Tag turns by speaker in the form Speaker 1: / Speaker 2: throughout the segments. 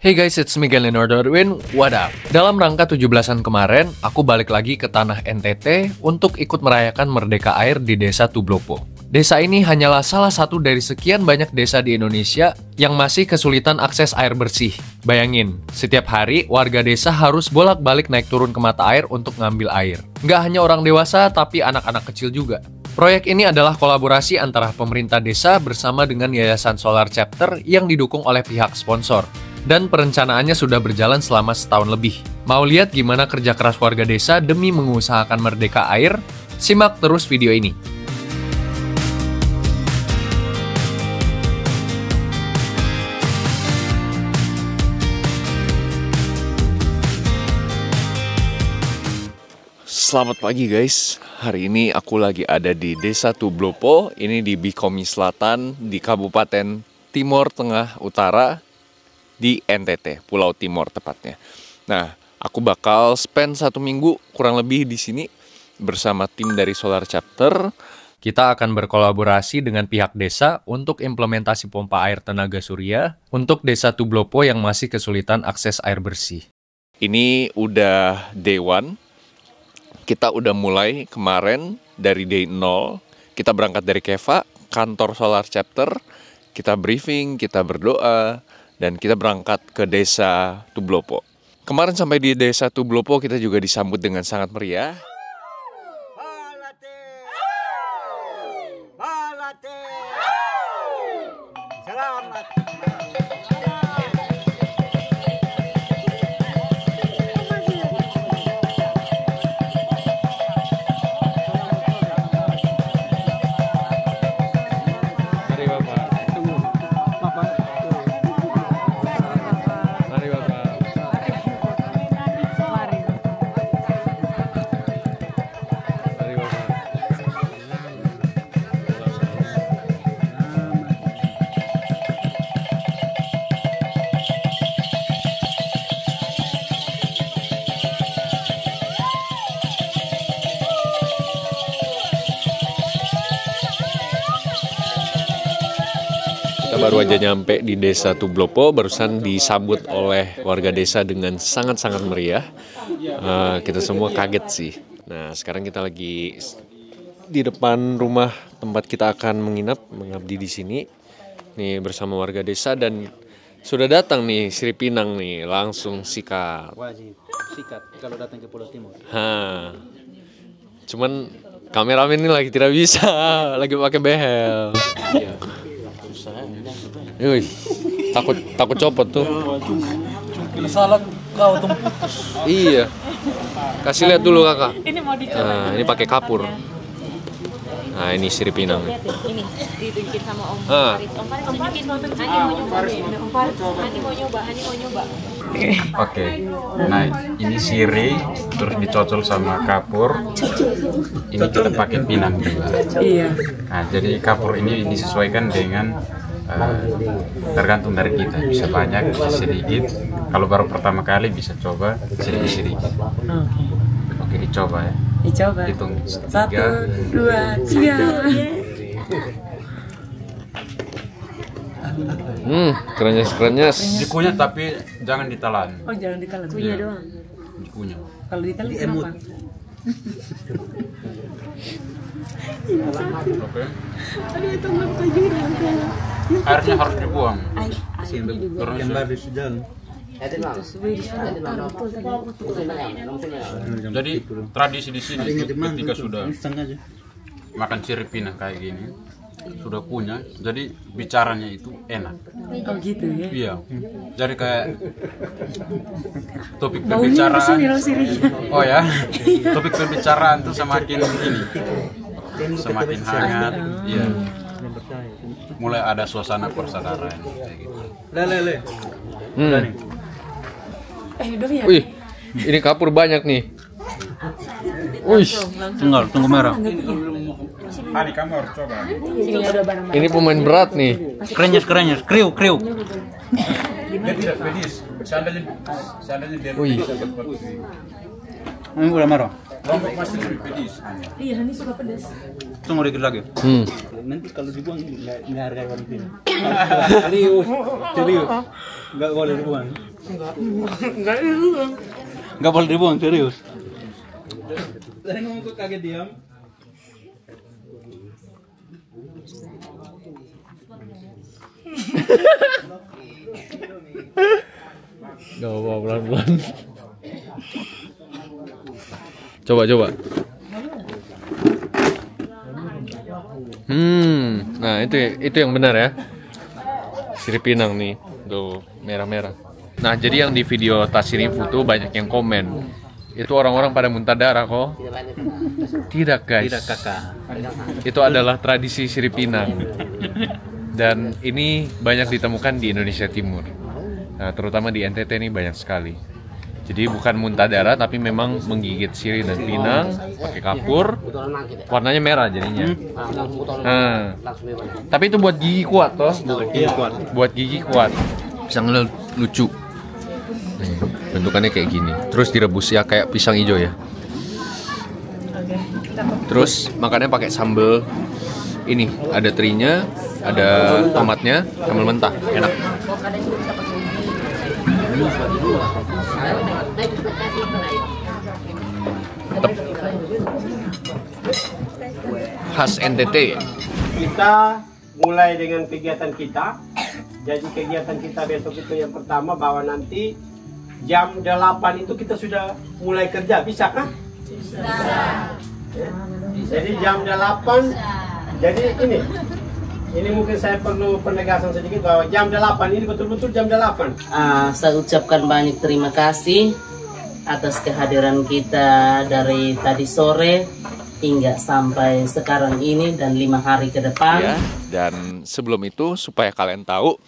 Speaker 1: Hey guys, it's Miguel Darwin. What up? Dalam rangka 17-an kemarin, aku balik lagi ke tanah NTT untuk ikut merayakan Merdeka Air di Desa Tublopo. Desa ini hanyalah salah satu dari sekian banyak desa di Indonesia yang masih kesulitan akses air bersih. Bayangin, setiap hari warga desa harus bolak-balik naik turun ke mata air untuk ngambil air. Nggak hanya orang dewasa, tapi anak-anak kecil juga. Proyek ini adalah kolaborasi antara pemerintah desa bersama dengan Yayasan Solar Chapter yang didukung oleh pihak sponsor. Dan perencanaannya sudah berjalan selama setahun lebih. Mau lihat gimana kerja keras warga desa demi mengusahakan Merdeka Air? Simak terus video ini. Selamat pagi guys. Hari ini aku lagi ada di Desa Tublopo. Ini di Bikomi Selatan, di Kabupaten Timor Tengah Utara, di NTT, Pulau Timor tepatnya. Nah, aku bakal spend 1 minggu kurang lebih di sini bersama tim dari Solar Chapter. Kita akan berkolaborasi dengan pihak desa untuk implementasi pompa air tenaga surya untuk Desa Tublopo yang masih kesulitan akses air bersih. Ini udah day 1. Kita udah mulai kemarin dari day 0. Kita berangkat dari Keva, kantor Solar Chapter. Kita briefing, kita berdoa, dan kita berangkat ke Desa Tublopo. Kemarin sampai di Desa Tublopo kita juga disambut dengan sangat meriah.
Speaker 2: Selamat.
Speaker 1: Kita baru aja nyampe di Desa Tublopo, barusan disambut oleh warga desa dengan sangat-sangat meriah. Kita semua kaget sih. Nah, sekarang kita lagi di depan rumah tempat kita akan mengabdi di sini. Nih bersama warga desa dan sudah datang nih Sri Pinang nih, langsung sikat.
Speaker 2: Wajib sikat kalau datang ke Pulau Timor.
Speaker 1: Cuman kameramen ini lagi tidak bisa, lagi pakai behel. Wih, takut copot tuh.
Speaker 2: Cungkil salah kau tuh putus.
Speaker 1: Iya. Kasih lihat dulu kakak.
Speaker 3: Ini mau dicoba.
Speaker 1: Nah, ini pakai kapur. Nah, ini Sri Pinang.
Speaker 3: Lihat deh, ini ditunjukin sama Om
Speaker 1: Ah.
Speaker 3: Farid. Om Farid tunjukin. Hani mau nyoba. Om Farid, Hani mau nyoba.
Speaker 4: Oke. Nah, ini sirih terus dicocol sama kapur. Ini kita pakai pinang juga.
Speaker 3: Iya.
Speaker 4: Nah, jadi kapur ini disesuaikan dengan tergantung dari kita. Bisa banyak, bisa sedikit. Kalau baru pertama kali bisa coba sedikit-sedikit. Oke, dicoba ya.
Speaker 3: Dicoba.
Speaker 4: Hitung
Speaker 3: 1,
Speaker 4: 3.
Speaker 3: 2, 3.
Speaker 1: Kerenyes.
Speaker 4: Dikunyah tapi jangan ditelan.
Speaker 3: Oh, jangan ditelan. Kunyah doang.
Speaker 4: Dikunyah.
Speaker 3: Kalau ditelan kenapa?
Speaker 4: Oke. Airnya harus dibuang. Terus jadi tradisi di sini ketika sudah makan sirih pinang kayak gini, sudah punya, jadi bicaranya itu enak.
Speaker 3: Oh gitu ya.
Speaker 4: Iya. Jadi kayak topik pembicaraan. Oh ya. Topik pembicaraan tuh semakin semakin hangat. Iya. Mulai ada suasana persaudaraan kayak gitu.
Speaker 3: Udah ya.
Speaker 1: Wih, ini kapur banyak nih. Wih,
Speaker 2: Tunggu merah.
Speaker 4: Hani, kamu harus coba.
Speaker 1: ini pemain berat nih.
Speaker 2: Kerenyes, kriuk.
Speaker 4: Dia tidak pedis. Seandainya dia
Speaker 1: Wih.
Speaker 2: Ini udah merah.
Speaker 3: Iya, ini suka pedas.
Speaker 2: Tunggu dikit lagi. Nanti kalau dibuang nggak harga orang ini. Serius, serius. Nggak boleh dibuang. Nggak boleh dibuang, serius. Saya ngomong kok kaget diam.
Speaker 1: Gak apa-apa, pelan-pelan. Coba. Nah itu yang benar ya. Sirip pinang nih, tuh merah-merah. Nah jadi yang di video Tasiri foto banyak yang komen. Itu orang-orang pada muntah darah kok. Tidak guys.
Speaker 2: Tidak kakak.
Speaker 1: Itu adalah tradisi sirip pinang. Dan ini banyak ditemukan di Indonesia Timur. Nah, terutama di NTT ini banyak sekali. Jadi bukan muntah darah tapi memang menggigit sirih dan pinang pakai kapur. Warnanya merah jadinya. Nah, tapi itu buat gigi kuat toh. Buat gigi kuat. Pisang lucu. Nih, bentukannya kayak gini. Terus direbus ya kayak pisang hijau ya. Terus makannya pakai sambal. Ini ada terinya, ada tomatnya, sambal mentah, enak. Mantap. Khas NTT.
Speaker 5: Kita mulai dengan kegiatan kita. Jadi kegiatan kita besok itu yang pertama bahwa nanti jam 8 itu kita sudah mulai kerja, bisa kah? Bisa. Ya. Jadi jam 8. Jadi ini mungkin saya perlu penegasan sedikit bahwa jam 8 ini betul-betul jam 8.
Speaker 6: Saya ucapkan banyak terima kasih atas kehadiran kita dari tadi sore hingga sampai sekarang ini dan 5 hari ke depan.
Speaker 1: Ya, dan sebelum itu supaya kalian tahu,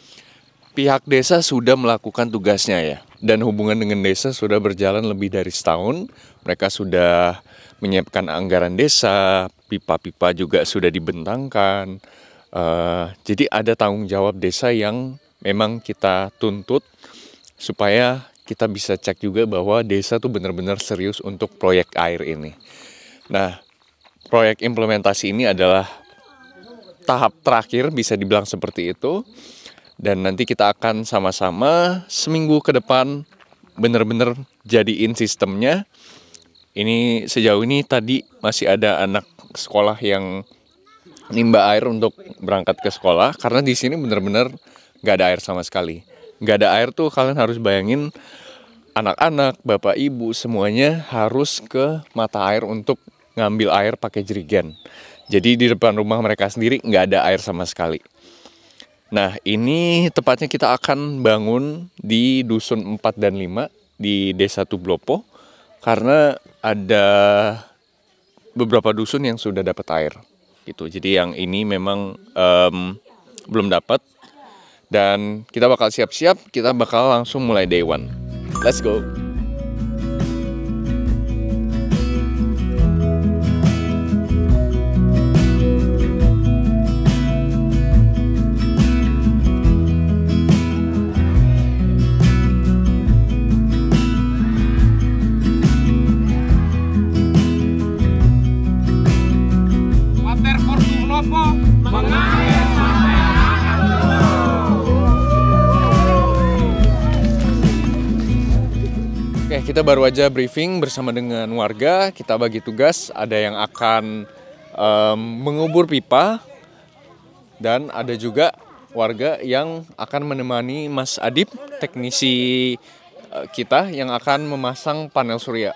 Speaker 1: pihak desa sudah melakukan tugasnya ya. Dan hubungan dengan desa sudah berjalan lebih dari setahun. Mereka sudah menyiapkan anggaran desa, pipa-pipa juga sudah dibentangkan. Jadi ada tanggung jawab desa yang memang kita tuntut supaya kita bisa cek juga bahwa desa tuh benar-benar serius untuk proyek air ini. Nah, proyek implementasi ini adalah tahap terakhir, bisa dibilang seperti itu. Dan nanti kita akan sama-sama seminggu ke depan benar-benar jadiin sistemnya. Ini sejauh ini tadi masih ada anak sekolah yang nimba air untuk berangkat ke sekolah. Karena di sini benar-benar nggak ada air sama sekali. Nggak ada air tuh kalian harus bayangin anak-anak, bapak ibu semuanya harus ke mata air untuk ngambil air pakai jerigen. Jadi di depan rumah mereka sendiri nggak ada air sama sekali. Nah ini tepatnya kita akan bangun di Dusun 4 dan 5 di Desa Tublopo. Karena ada beberapa dusun yang sudah dapat air. Gitu. Jadi yang ini memang belum dapat. Dan kita bakal siap-siap, kita bakal langsung mulai day one. Let's go! Oke, kita baru aja briefing bersama dengan warga. Kita bagi tugas, ada yang akan mengubur pipa dan ada juga warga yang akan menemani Mas Adib, teknisi kita yang akan memasang panel surya.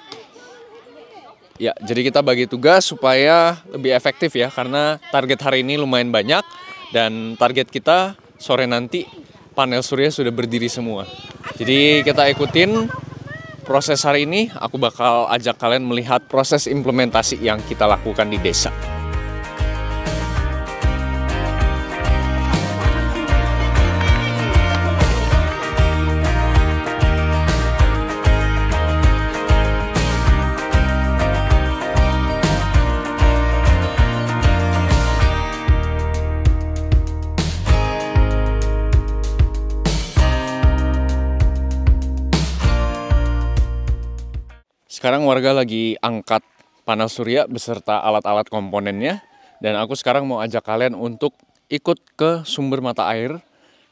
Speaker 1: Ya, jadi kita bagi tugas supaya lebih efektif ya, karena target hari ini lumayan banyak dan target kita sore nanti panel surya sudah berdiri semua. Jadi kita ikutin proses hari ini, aku bakal ajak kalian melihat proses implementasi yang kita lakukan di desa. Sekarang warga lagi angkat panel surya beserta alat-alat komponennya. Dan aku sekarang mau ajak kalian untuk ikut ke sumber mata air.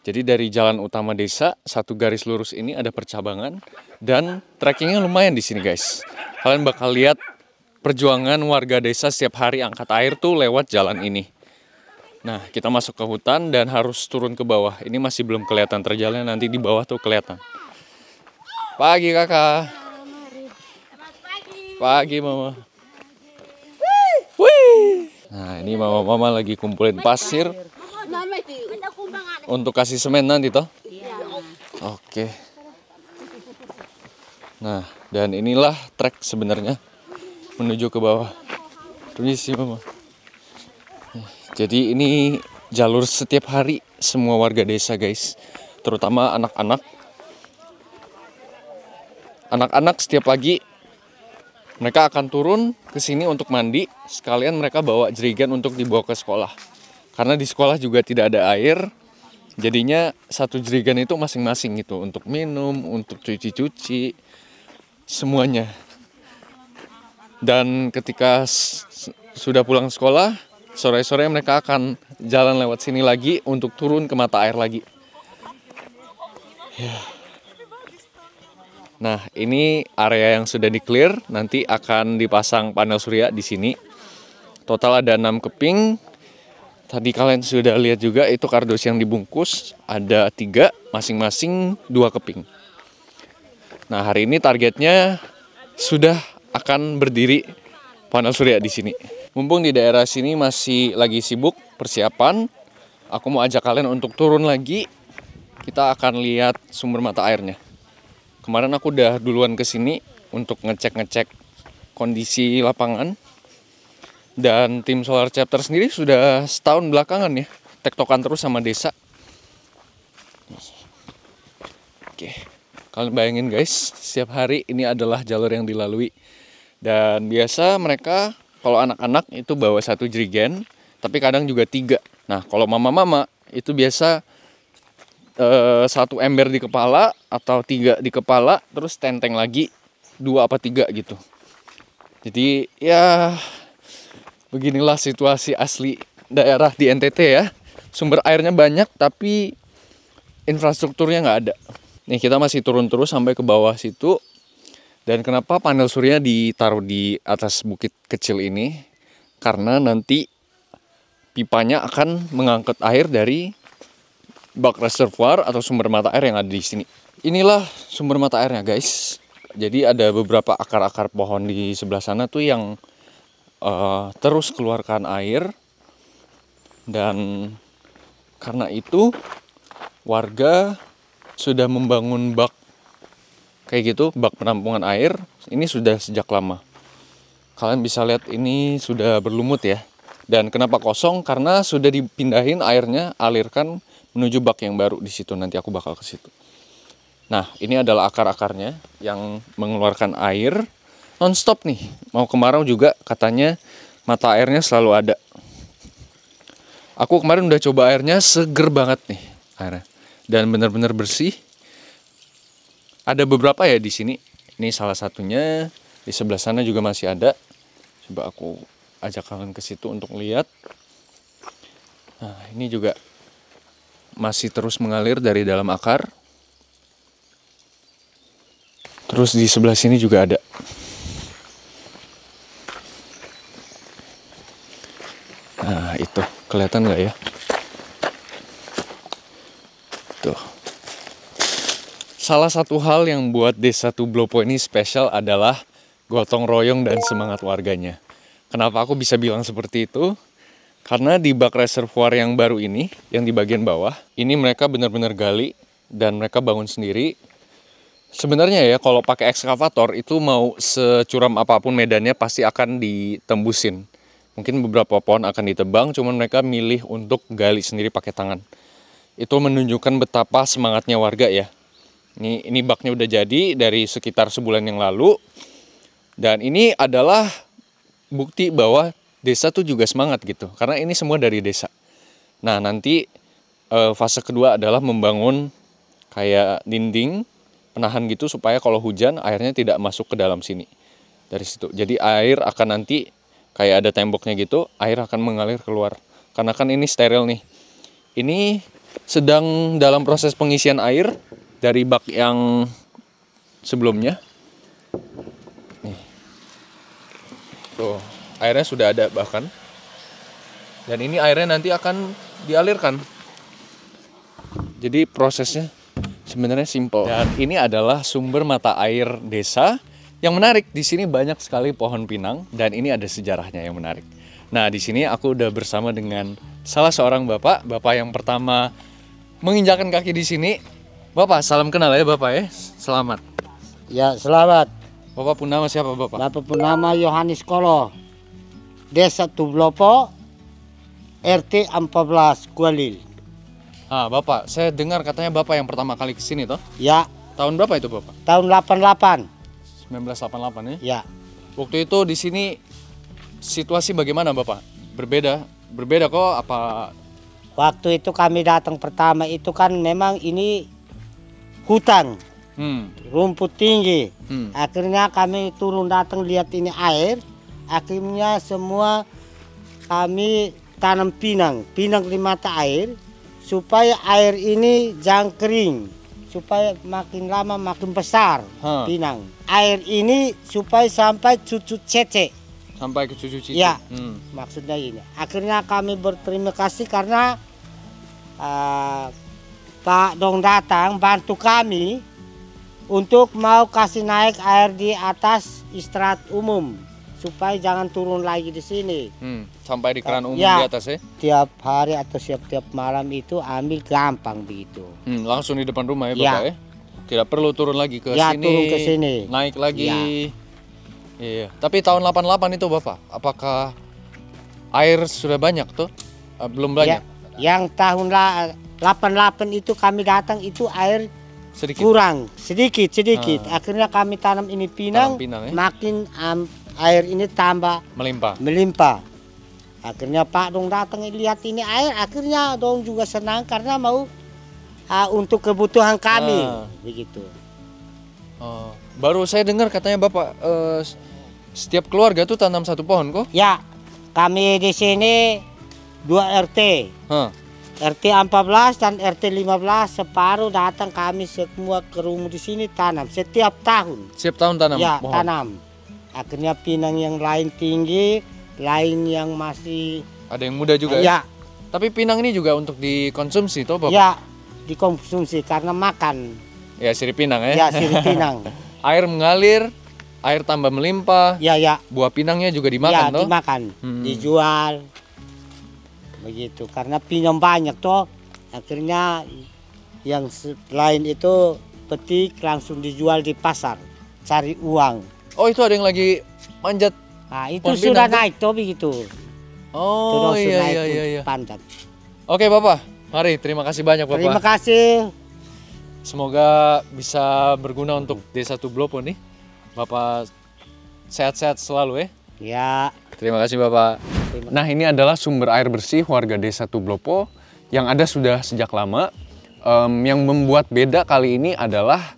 Speaker 1: Jadi dari jalan utama desa, satu garis lurus ini ada percabangan. Dan trekkingnya lumayan di sini guys. Kalian bakal lihat perjuangan warga desa setiap hari angkat air tuh lewat jalan ini. Nah, kita masuk ke hutan dan harus turun ke bawah. Ini masih belum kelihatan terjalnya, nanti di bawah tuh kelihatan. Pagi kakak. Pagi mama. Wih. Nah, ini mama-mama lagi kumpulin pasir untuk kasih semen nanti toh. Oke. Nah, dan inilah trek sebenarnya menuju ke bawah. Permisi mama. Jadi ini jalur setiap hari semua warga desa guys, terutama anak-anak. Anak-anak setiap pagi mereka akan turun ke sini untuk mandi, sekalian mereka bawa jerigen untuk dibawa ke sekolah. Karena di sekolah juga tidak ada air, jadinya satu jerigen itu masing-masing gitu untuk minum, untuk cuci-cuci, semuanya. Dan ketika sudah pulang sekolah, sore-sore mereka akan jalan lewat sini lagi untuk turun ke mata air lagi. Ya. Nah, ini area yang sudah di-clear, nanti akan dipasang panel surya di sini. Total ada 6 keping. Tadi kalian sudah lihat juga itu kardus yang dibungkus, ada 3, masing-masing 2 keping. Nah, hari ini targetnya sudah akan berdiri panel surya di sini. Mumpung di daerah sini masih lagi sibuk persiapan, aku mau ajak kalian untuk turun lagi. Kita akan lihat sumber mata airnya. Kemarin aku udah duluan ke sini untuk ngecek kondisi lapangan. Dan tim Solar Chapter sendiri sudah setahun belakangan ya, tektokan terus sama desa. Oke, kalian bayangin guys, setiap hari ini adalah jalur yang dilalui. Dan biasa mereka kalau anak-anak itu bawa 1 jerigen, tapi kadang juga 3. Nah, kalau mama-mama itu biasa 1 ember di kepala atau 3 di kepala, terus tenteng lagi 2 apa 3 gitu. Jadi ya beginilah situasi asli daerah di NTT ya. Sumber airnya banyak tapi infrastrukturnya nggak ada. Nih kita masih turun terus sampai ke bawah situ. Dan kenapa panel surya ditaruh di atas bukit kecil ini? Karena nanti pipanya akan mengangkut air dari bak reservoir atau sumber mata air yang ada di sini. Inilah sumber mata airnya guys. Jadi ada beberapa akar-akar pohon di sebelah sana tuh yang terus keluarkan air. Dan karena itu warga sudah membangun bak kayak gitu, bak penampungan air. Ini sudah sejak lama. Kalian bisa lihat ini sudah berlumut ya. Dan kenapa kosong? Karena sudah dipindahin airnya, alirkan menuju bak yang baru di situ. Nanti aku bakal ke situ. Nah, ini adalah akar-akarnya yang mengeluarkan air non-stop nih. Mau kemarau juga katanya mata airnya selalu ada. Aku kemarin udah coba airnya, seger banget nih airnya. Dan benar-benar bersih. Ada beberapa ya di sini. Ini salah satunya. Di sebelah sana juga masih ada. Coba aku ajak kalian ke situ untuk lihat. Nah, ini juga masih terus mengalir dari dalam akar. Terus di sebelah sini juga ada. Nah, itu kelihatan nggak ya? Tuh. Salah satu hal yang buat Desa Tublopo ini spesial adalah gotong royong dan semangat warganya. Kenapa aku bisa bilang seperti itu? Karena di bak reservoir yang baru ini, yang di bagian bawah, ini mereka benar-benar gali dan mereka bangun sendiri. Sebenarnya ya kalau pakai ekskavator itu mau securam apapun medannya pasti akan ditembusin. Mungkin beberapa pohon akan ditebang, cuman mereka milih untuk gali sendiri pakai tangan. Itu menunjukkan betapa semangatnya warga ya. Ini baknya udah jadi dari sekitar sebulan yang lalu. Dan ini adalah bukti bahwa desa tuh juga semangat gitu. Karena ini semua dari desa. Nah nanti fase kedua adalah membangun kayak dinding penahan gitu supaya kalau hujan airnya tidak masuk ke dalam sini. dari situ. Jadi air akan nanti kayak ada temboknya gitu, air akan mengalir keluar. Karena kan ini steril nih. Ini sedang dalam proses pengisian air dari bak yang sebelumnya. Nih. Tuh, airnya sudah ada bahkan. Dan ini airnya nanti akan dialirkan. Jadi prosesnya sebenarnya simple. Dan ini adalah sumber mata air desa. Yang menarik di sini banyak sekali pohon pinang dan ini ada sejarahnya yang menarik. Nah, di sini aku udah bersama dengan salah seorang bapak yang pertama menginjakan kaki di sini. Bapak, salam kenal ya Bapak ya. Selamat.
Speaker 7: Ya, selamat.
Speaker 1: Bapak pun nama siapa Bapak?
Speaker 7: Bapak pun nama Yohanes Kolo. Desa Tublopo, RT 14 Kualil.
Speaker 1: Ah, Bapak, saya dengar katanya Bapak yang pertama kali ke sini toh?
Speaker 7: Ya,
Speaker 1: Tahun berapa itu Bapak?
Speaker 7: tahun 88.
Speaker 1: 1988 ya?
Speaker 7: Ya.
Speaker 1: Waktu itu di sini situasi bagaimana Bapak? Berbeda kok apa?
Speaker 7: Waktu itu kami datang pertama itu kan memang ini hutan, rumput tinggi. Akhirnya kami turun datang lihat ini air. Akhirnya semua kami tanam pinang di mata air supaya air ini jangan kering, supaya makin lama makin besar pinang. Air ini supaya sampai cucu cece.
Speaker 1: Sampai ke cucu cece.
Speaker 7: Ya, maksudnya ini. Akhirnya kami berterima kasih karena Pak Dong datang bantu kami untuk mau kasih naik air di atas istirahat umum supaya jangan turun lagi di sini.
Speaker 1: Sampai di keran umum
Speaker 7: ya,
Speaker 1: di atas ya?
Speaker 7: Tiap hari atau setiap malam itu ambil gampang begitu.
Speaker 1: Langsung di depan rumah ya
Speaker 7: Ya.
Speaker 1: Bapak ya? Tidak perlu turun lagi ke
Speaker 7: Ya,
Speaker 1: sini.
Speaker 7: turun ke sini.
Speaker 1: Naik lagi.
Speaker 7: Ya.
Speaker 1: Iya. Tapi tahun 88 itu Bapak, apakah air sudah banyak tuh? Belum banyak?
Speaker 7: Yang tahun 88 itu kami datang itu air
Speaker 1: Sedikit.
Speaker 7: kurang, sedikit. Akhirnya kami tanam ini pinang,
Speaker 1: Tanam pinang, ya?
Speaker 7: makin air ini tambah
Speaker 1: Melimpah.
Speaker 7: Akhirnya Pak Dong datang lihat ini air, akhirnya Dong juga senang karena mau untuk kebutuhan kami, begitu.
Speaker 1: Baru saya dengar katanya Bapak setiap keluarga tuh tanam satu pohon kok?
Speaker 7: Ya, kami di sini 2 RT. RT 14 dan RT 15 separuh datang kami semua ke rumah di sini tanam setiap tahun.
Speaker 1: Setiap tahun tanam
Speaker 7: Ya,
Speaker 1: pohon?
Speaker 7: tanam. Akhirnya pinang yang lain tinggi, lain yang masih
Speaker 1: Ada yang muda juga
Speaker 7: ya.
Speaker 1: Tapi pinang ini juga untuk dikonsumsi toh Bapak?
Speaker 7: Ya, dikonsumsi karena makan.
Speaker 1: Ya, sirip pinang ya?
Speaker 7: Ya, sirip pinang.
Speaker 1: Air mengalir, air tambah melimpah.
Speaker 7: Ya.
Speaker 1: Buah pinangnya juga dimakan
Speaker 7: Ya,
Speaker 1: toh?
Speaker 7: dimakan, dijual. Begitu, karena pinang banyak toh. Akhirnya yang lain itu petik langsung dijual di pasar, cari uang.
Speaker 1: Oh, itu ada yang lagi manjat.
Speaker 7: Nah, itu
Speaker 1: pohon
Speaker 7: sudah
Speaker 1: pinang tuh?
Speaker 7: naik toh begitu.
Speaker 1: Oh,
Speaker 7: Terus
Speaker 1: iya
Speaker 7: naik
Speaker 1: iya
Speaker 7: untuk
Speaker 1: iya.
Speaker 7: panjat.
Speaker 1: Oke Bapak, mari terima kasih banyak Bapak.
Speaker 7: Terima kasih.
Speaker 1: Semoga bisa berguna untuk Desa Tublopo nih. Bapak sehat-sehat selalu ya.
Speaker 7: Ya.
Speaker 1: Terima kasih Bapak. Nah, ini adalah sumber air bersih warga Desa Tublopo yang ada sudah sejak lama. Yang membuat beda kali ini adalah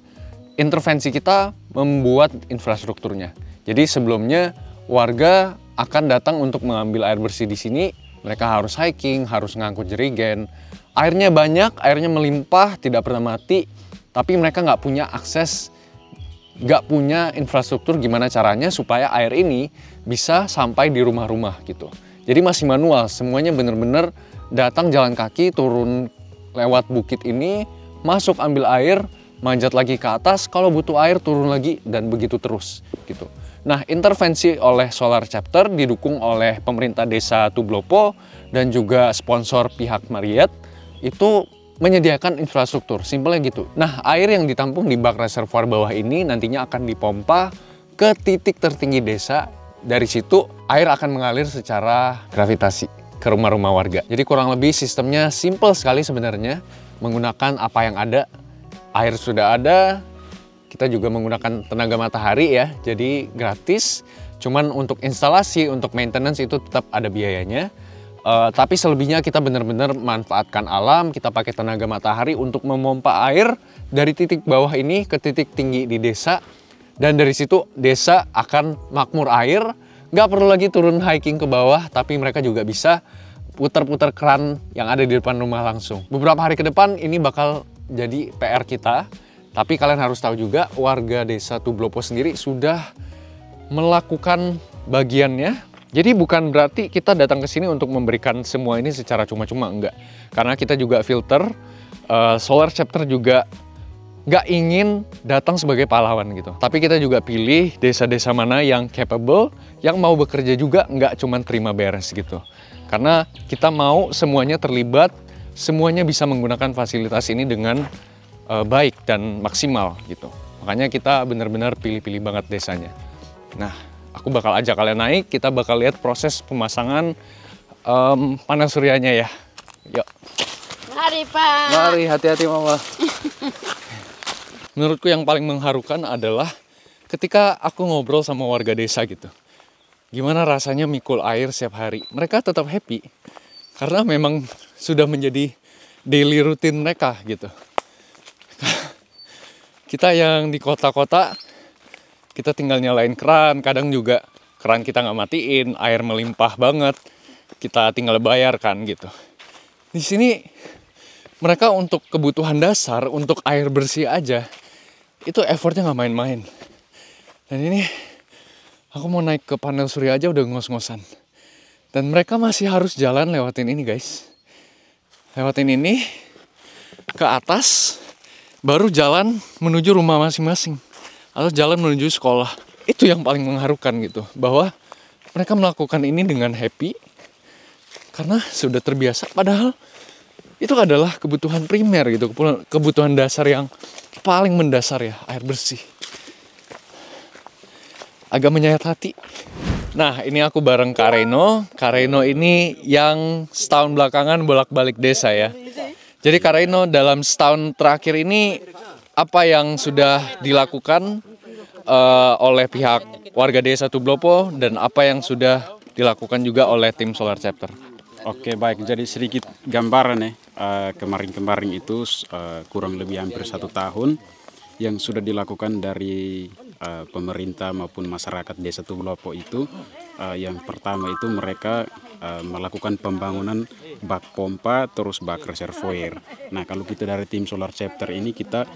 Speaker 1: intervensi kita membuat infrastrukturnya. Jadi sebelumnya warga akan datang untuk mengambil air bersih di sini. Mereka harus hiking, harus ngangkut jerigen. Airnya banyak, airnya melimpah, tidak pernah mati. Tapi mereka nggak punya akses, nggak punya infrastruktur gimana caranya supaya air ini bisa sampai di rumah-rumah gitu. Jadi masih manual, semuanya bener-bener datang jalan kaki, turun lewat bukit ini, masuk ambil air, manjat lagi ke atas, kalau butuh air turun lagi, dan begitu terus gitu. Nah, intervensi oleh Solar Chapter didukung oleh pemerintah Desa Tublopo dan juga sponsor pihak Marriott itu menyediakan infrastruktur, simpelnya gitu. Nah, air yang ditampung di bak reservoir bawah ini nantinya akan dipompa ke titik tertinggi desa. Dari situ air akan mengalir secara gravitasi ke rumah-rumah warga. Jadi kurang lebih sistemnya simpel sekali sebenarnya, menggunakan apa yang ada. Air sudah ada, kita juga menggunakan tenaga matahari ya, jadi gratis. Cuman untuk instalasi, untuk maintenance itu tetap ada biayanya. Tapi selebihnya kita benar-benar manfaatkan alam, kita pakai tenaga matahari untuk memompa air dari titik bawah ini ke titik tinggi di desa. Dan dari situ desa akan makmur air, nggak perlu lagi turun hiking ke bawah, tapi mereka juga bisa putar-putar keran yang ada di depan rumah langsung. Beberapa hari ke depan ini bakal jadi PR kita, tapi kalian harus tahu juga warga desa Tublopo sendiri sudah melakukan bagiannya. Jadi bukan berarti kita datang ke sini untuk memberikan semua ini secara cuma-cuma, enggak. Karena kita juga filter, Solar Chapter juga nggak ingin datang sebagai pahlawan gitu. Tapi kita juga pilih desa-desa mana yang capable, yang mau bekerja juga, nggak cuma terima beres gitu. Karena kita mau semuanya terlibat, semuanya bisa menggunakan fasilitas ini dengan baik dan maksimal gitu. Makanya kita benar-benar pilih-pilih banget desanya. Nah, aku bakal ajak kalian naik, kita bakal lihat proses pemasangan panel suryanya ya. Yuk.
Speaker 3: Mari Pak.
Speaker 1: Mari, hati-hati Mama. Menurutku yang paling mengharukan adalah ketika aku ngobrol sama warga desa gitu. Gimana rasanya mikul air setiap hari. Mereka tetap happy. Karena memang sudah menjadi daily routine mereka gitu. Kita yang di kota-kota, kita tinggal nyalain keran. Kadang juga keran kita nggak matiin, air melimpah banget. Kita tinggal bayar kan gitu. Di sini mereka untuk kebutuhan dasar, untuk air bersih aja, itu effortnya nggak main-main. Dan ini aku mau naik ke panel surya aja udah ngos-ngosan. Dan mereka masih harus jalan lewatin ini guys. Lewatin ini ke atas, baru jalan menuju rumah masing-masing. Atau jalan menuju sekolah. Itu yang paling mengharukan gitu. Bahwa mereka melakukan ini dengan happy. Karena sudah terbiasa. Padahal itu adalah kebutuhan primer gitu. Kebutuhan dasar yang paling mendasar ya, air bersih. Agak menyayat hati. Nah, ini aku bareng Kak Reno. Kak Reno ini yang setahun belakangan bolak-balik desa ya. Jadi Kak Reno dalam setahun terakhir ini apa yang sudah dilakukan oleh pihak warga desa Tublopo dan apa yang sudah dilakukan juga oleh tim Solar Chapter?
Speaker 4: Oke, baik. Jadi sedikit gambaran ya. Kemarin-kemarin itu kurang lebih hampir 1 tahun yang sudah dilakukan dari pemerintah maupun masyarakat desa Tublopo itu. Yang pertama itu mereka melakukan pembangunan bak pompa terus bak reservoir. Nah, kalau kita dari tim Solar Chapter ini kita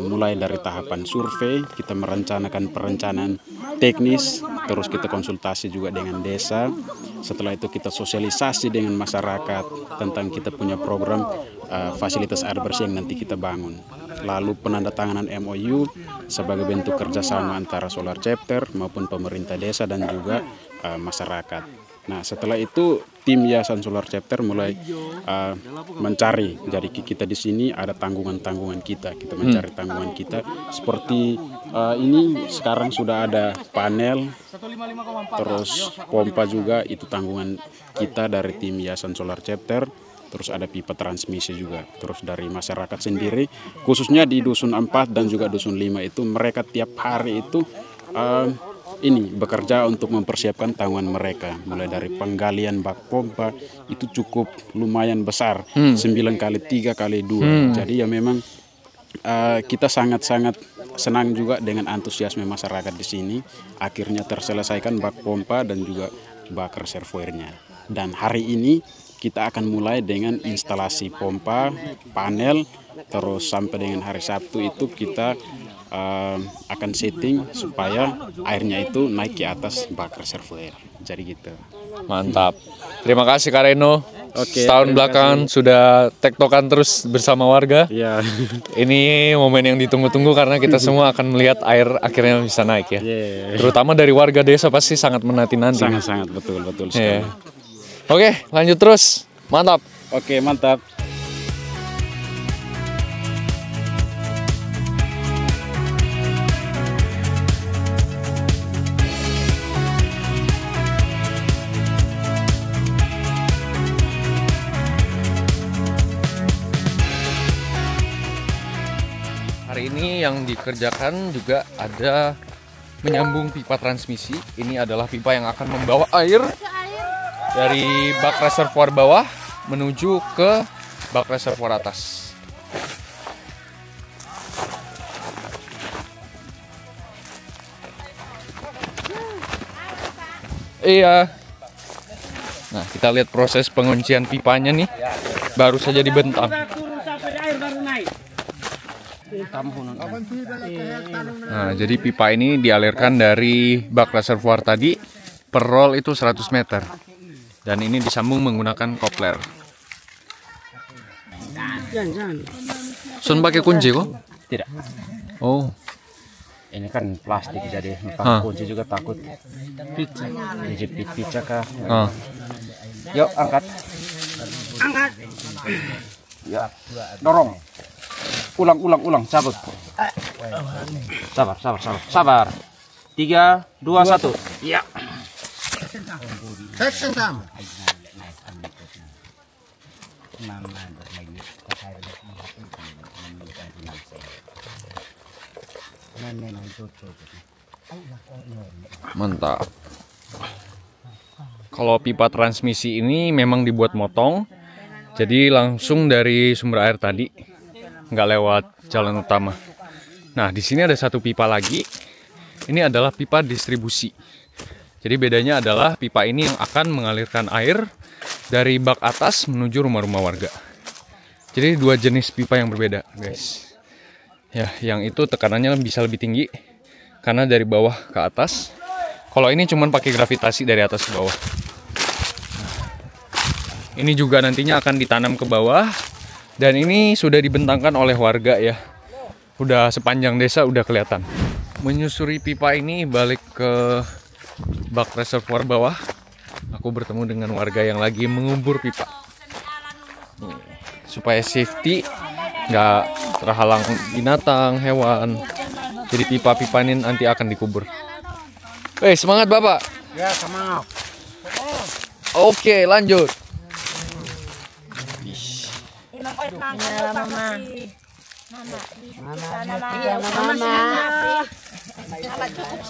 Speaker 4: mulai dari tahapan survei, kita merencanakan perencanaan teknis, terus kita konsultasi juga dengan desa. Setelah itu kita sosialisasi dengan masyarakat tentang kita punya program fasilitas air bersih yang nanti kita bangun. Lalu penandatanganan MOU sebagai bentuk kerjasama antara Solar Chapter maupun pemerintah desa dan juga masyarakat. Nah, setelah itu tim Yayasan Solar Chapter mulai mencari. Jadi kita di sini ada tanggungan-tanggungan kita. Kita mencari tanggungan kita. Seperti ini sekarang sudah ada panel, terus pompa juga itu tanggungan kita dari tim Yayasan Solar Chapter. Terus ada pipa transmisi juga. Terus dari masyarakat sendiri, khususnya di Dusun 4 dan juga Dusun 5 itu mereka tiap hari itu ini bekerja untuk mempersiapkan tanggungan mereka. Mulai dari penggalian bak pompa itu cukup lumayan besar, 9 kali 3 kali 2. Jadi ya memang kita sangat-sangat senang juga dengan antusiasme masyarakat di sini. Akhirnya terselesaikan bak pompa dan juga bak reservoirnya. Dan hari ini kita akan mulai dengan instalasi pompa, panel, terus sampai dengan hari Sabtu itu kita akan setting supaya airnya itu naik ke atas bak reservoir. Jadi gitu.
Speaker 1: Mantap. Terima kasih Kak Reno.
Speaker 4: Oke,
Speaker 1: setahun belakangan sudah tektokan terus bersama warga.
Speaker 4: Ya.
Speaker 1: Ini momen yang ditunggu-tunggu karena kita semua akan melihat air akhirnya bisa naik ya.
Speaker 4: Yeah.
Speaker 1: Terutama dari warga desa pasti sangat menanti-nanti.
Speaker 4: Sangat-sangat betul sekali.
Speaker 1: Yeah. Oke, lanjut terus. Mantap.
Speaker 4: Oke, mantap.
Speaker 1: Hari ini yang dikerjakan juga ada menyambung pipa transmisi. Ini adalah pipa yang akan membawa air dari bak reservoir bawah menuju ke bak reservoir atas. Iya. Nah, kita lihat proses penguncian pipanya nih. Baru saja dibentang. Nah, jadi pipa ini dialirkan dari bak reservoir tadi per roll itu 100 meter. Dan ini disambung menggunakan kopler. Sun pakai kunci kok?
Speaker 4: Tidak.
Speaker 1: Oh.
Speaker 4: Ini kan plastik jadi pakai kunci juga takut. Dijepit pica kah? Yuk angkat. Angkat. Ya, dorong. Ulang, cabut. Sabar. 3, 2, 1. Ya.
Speaker 1: Mantap. Kalau pipa transmisi ini memang dibuat motong, jadi langsung dari sumber air tadi, nggak lewat jalan utama. Nah, di sini ada satu pipa lagi. Ini adalah pipa distribusi. Jadi bedanya adalah pipa ini yang akan mengalirkan air dari bak atas menuju rumah-rumah warga. Jadi dua jenis pipa yang berbeda, guys. Ya, yang itu tekanannya bisa lebih tinggi karena dari bawah ke atas. Kalau ini cuma pakai gravitasi dari atas ke bawah. Ini juga nantinya akan ditanam ke bawah. Dan ini sudah dibentangkan oleh warga ya. Udah sepanjang desa udah kelihatan. Menyusuri pipa ini balik ke bak reservoir bawah. Aku bertemu dengan warga yang lagi mengubur pipa. Supaya safety, nggak terhalang binatang, hewan. Jadi pipa-pipa ini nanti akan dikubur. Semangat Bapak.
Speaker 5: Ya, semangat.
Speaker 1: Oke, lanjut.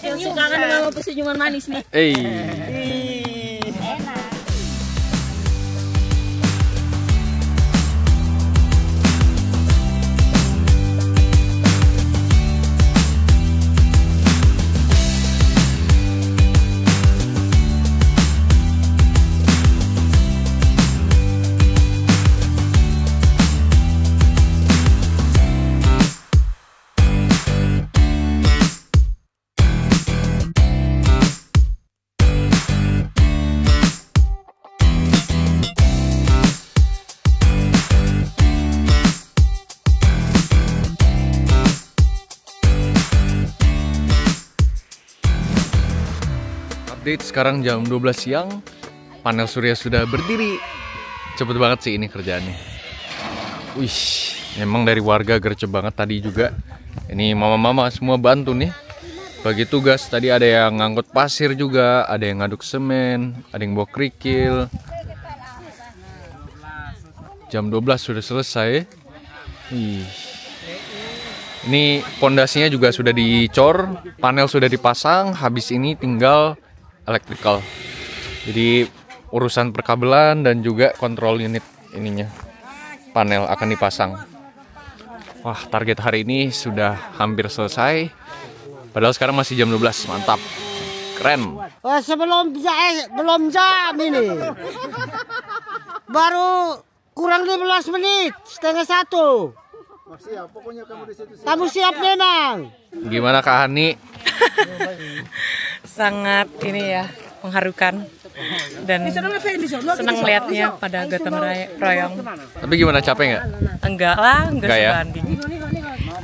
Speaker 3: Suka kan dengan senyuman manis nih.
Speaker 1: Update sekarang jam 12 siang. Panel surya sudah berdiri. Cepet banget sih ini kerjaannya. Wih, memang dari warga gercep banget tadi juga. Ini mama-mama semua bantu nih. Bagi tugas tadi ada yang ngangkut pasir juga, ada yang ngaduk semen, ada yang bawa kerikil. Jam 12 sudah selesai. Wih. Ini pondasinya juga sudah dicor, panel sudah dipasang, habis ini tinggal electrical. Jadi urusan perkabelan dan juga kontrol unit ininya panel akan dipasang. Wah, target hari ini sudah hampir selesai. Padahal sekarang masih jam 12. Mantap. Keren.
Speaker 7: Oh, belum jam ini. Baru kurang 15 menit, setengah 1. Kamu siap memang.
Speaker 1: Gimana Kak Hani?
Speaker 3: Sangat ini ya, mengharukan dan senang melihatnya pada gotong royong.
Speaker 1: Tapi gimana, capek nggak?
Speaker 3: Enggak lah, enggak
Speaker 1: ya?
Speaker 3: sebanding.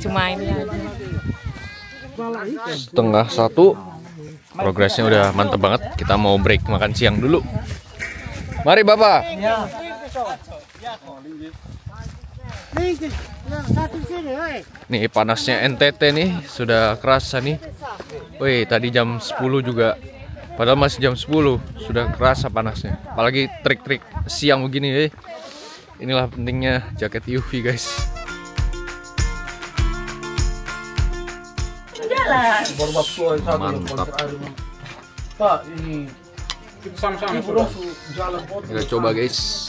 Speaker 3: Cuma ini aja.
Speaker 1: Setengah 1. Progresnya udah mantep banget. Kita mau break makan siang dulu. Mari Bapak. Nih panasnya NTT nih sudah kerasa nih. Wih, tadi jam 10 juga. Padahal masih jam 10 sudah kerasa panasnya. Apalagi trik-trik siang begini. Inilah pentingnya jaket UV guys. Mantap.
Speaker 5: Pak, ini
Speaker 4: sama-sama.
Speaker 1: Kita coba guys.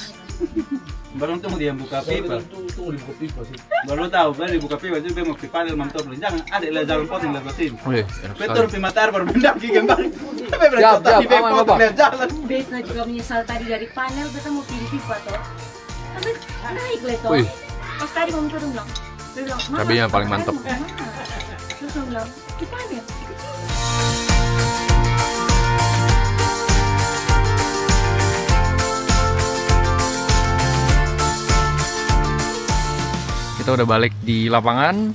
Speaker 2: Baru tunggu dia buka pipa. Baru tahu, baru dibuka pipa itu dia mau pipa panel mantap. Jangan ada lah jalan potong lewatin. Betul pimatar baru benda gambar.
Speaker 1: Siap, aman Bapak.
Speaker 3: Beta juga menyesal tadi dari panel, beta mau pilih pipa toh. Tapi naik le toh. Pas tadi mau turun bilang,
Speaker 1: Cabenya paling mantap.
Speaker 3: Terus dia bilang, di panel.
Speaker 1: Kita udah balik di lapangan.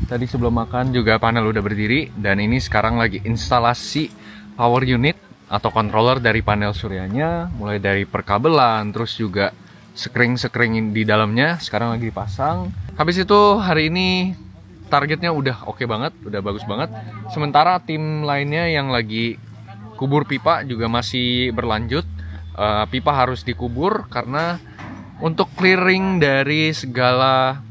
Speaker 1: Tadi sebelum makan juga panel udah berdiri. Dan ini sekarang lagi instalasi power unit atau controller dari panel suryanya. Mulai dari perkabelan, terus juga sekring-sekring di dalamnya sekarang lagi dipasang. Habis itu hari ini targetnya udah oke banget, udah bagus banget. Sementara tim lainnya yang lagi kubur pipa juga masih berlanjut. Pipa harus dikubur karena untuk clearing dari segala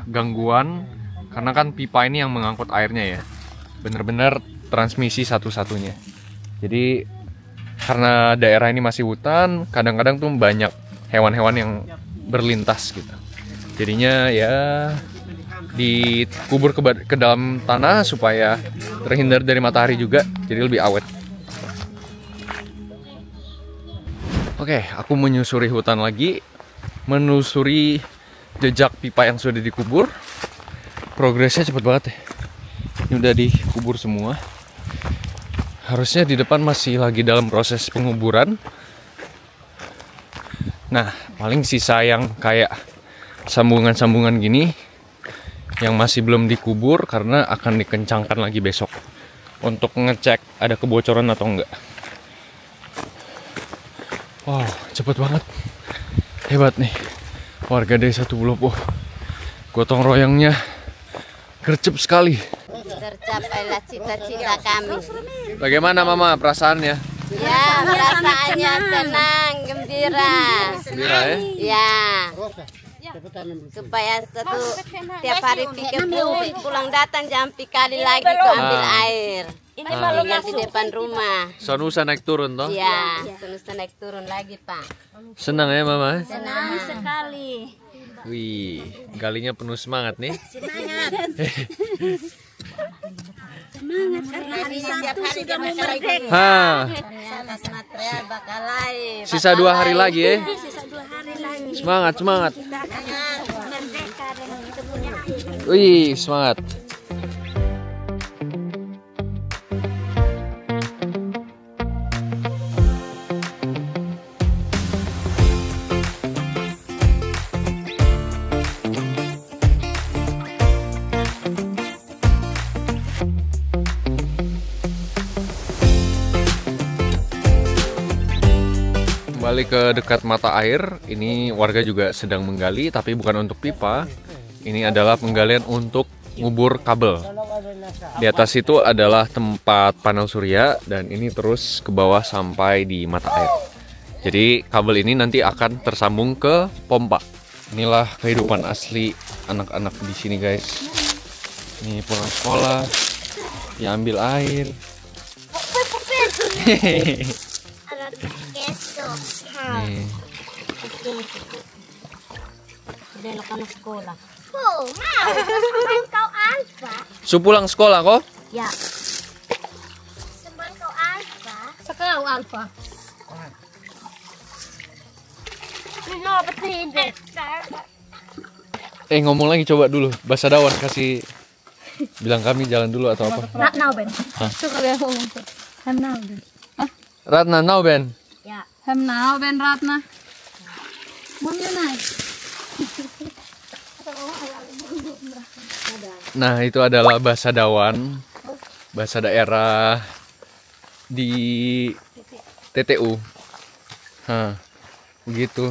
Speaker 1: gangguan, karena kan pipa ini yang mengangkut airnya ya, bener-bener transmisi satu-satunya. Jadi karena daerah ini masih hutan, kadang-kadang tuh banyak hewan-hewan yang berlintas gitu. Jadinya ya dikubur ke dalam tanah supaya terhindar dari matahari juga, jadi lebih awet. Oke, aku menyusuri hutan lagi, menelusuri jejak pipa yang sudah dikubur. Progresnya cepet banget ya. Ini udah dikubur semua. Harusnya di depan masih lagi dalam proses penguburan. Nah, paling sisa yang kayak sambungan-sambungan gini yang masih belum dikubur karena akan dikencangkan lagi besok untuk ngecek ada kebocoran atau enggak. Wow, cepet banget. Hebat nih warga Desa Tublopo. Gotong royongnya gercep sekali.
Speaker 8: Tercapailah cita-cita kami.
Speaker 1: Bagaimana Mama perasaannya?
Speaker 8: Ya, perasaannya tenang, gembira.
Speaker 1: Gembira ya?
Speaker 8: Ya. Supaya tiap hari pikir pulang datang jangan pikali lagi kau ambil air. Tinggal di depan rumah.
Speaker 1: Sonusa naik turun toh?
Speaker 8: Ya, Sonusa naik turun lagi Pak.
Speaker 1: Senang ya Mama?
Speaker 8: Senang sekali.
Speaker 1: Wih, galinya penuh semangat nih.
Speaker 8: Semangat. Semangat karena hari Sabtu sudah mau merdeka.
Speaker 1: Sisa 2 hari lagi ya.
Speaker 8: Sisa 2 hari lagi.
Speaker 1: Semangat, semangat.
Speaker 8: Merdeka dengan kita punya air.
Speaker 1: Wih, semangat. Kembali ke dekat mata air, ini warga juga sedang menggali, tapi bukan untuk pipa. Ini adalah penggalian untuk ngubur kabel. Di atas itu adalah tempat panel surya, dan ini terus ke bawah sampai di mata air. Jadi kabel ini nanti akan tersambung ke pompa. Inilah kehidupan asli anak-anak di sini guys. Ini pulang sekolah, diambil air. Nih.
Speaker 8: Sekolah. Oh, mau kau alfa?
Speaker 1: Pulang sekolah kok?
Speaker 8: Ya. Seman kau alfa? Sekarang alfa.
Speaker 1: Ngomong lagi coba dulu. Bahasa Dawan kasih bilang kami jalan dulu atau apa?
Speaker 8: Ratna Ben. Suka dia ngomong tuh. Ratna Ben.
Speaker 1: Ratna now Ben.
Speaker 8: Ya. Now Ben Ratna. Mau naik.
Speaker 1: Nah, itu adalah bahasa Dawan, bahasa daerah di TTU. Begitu.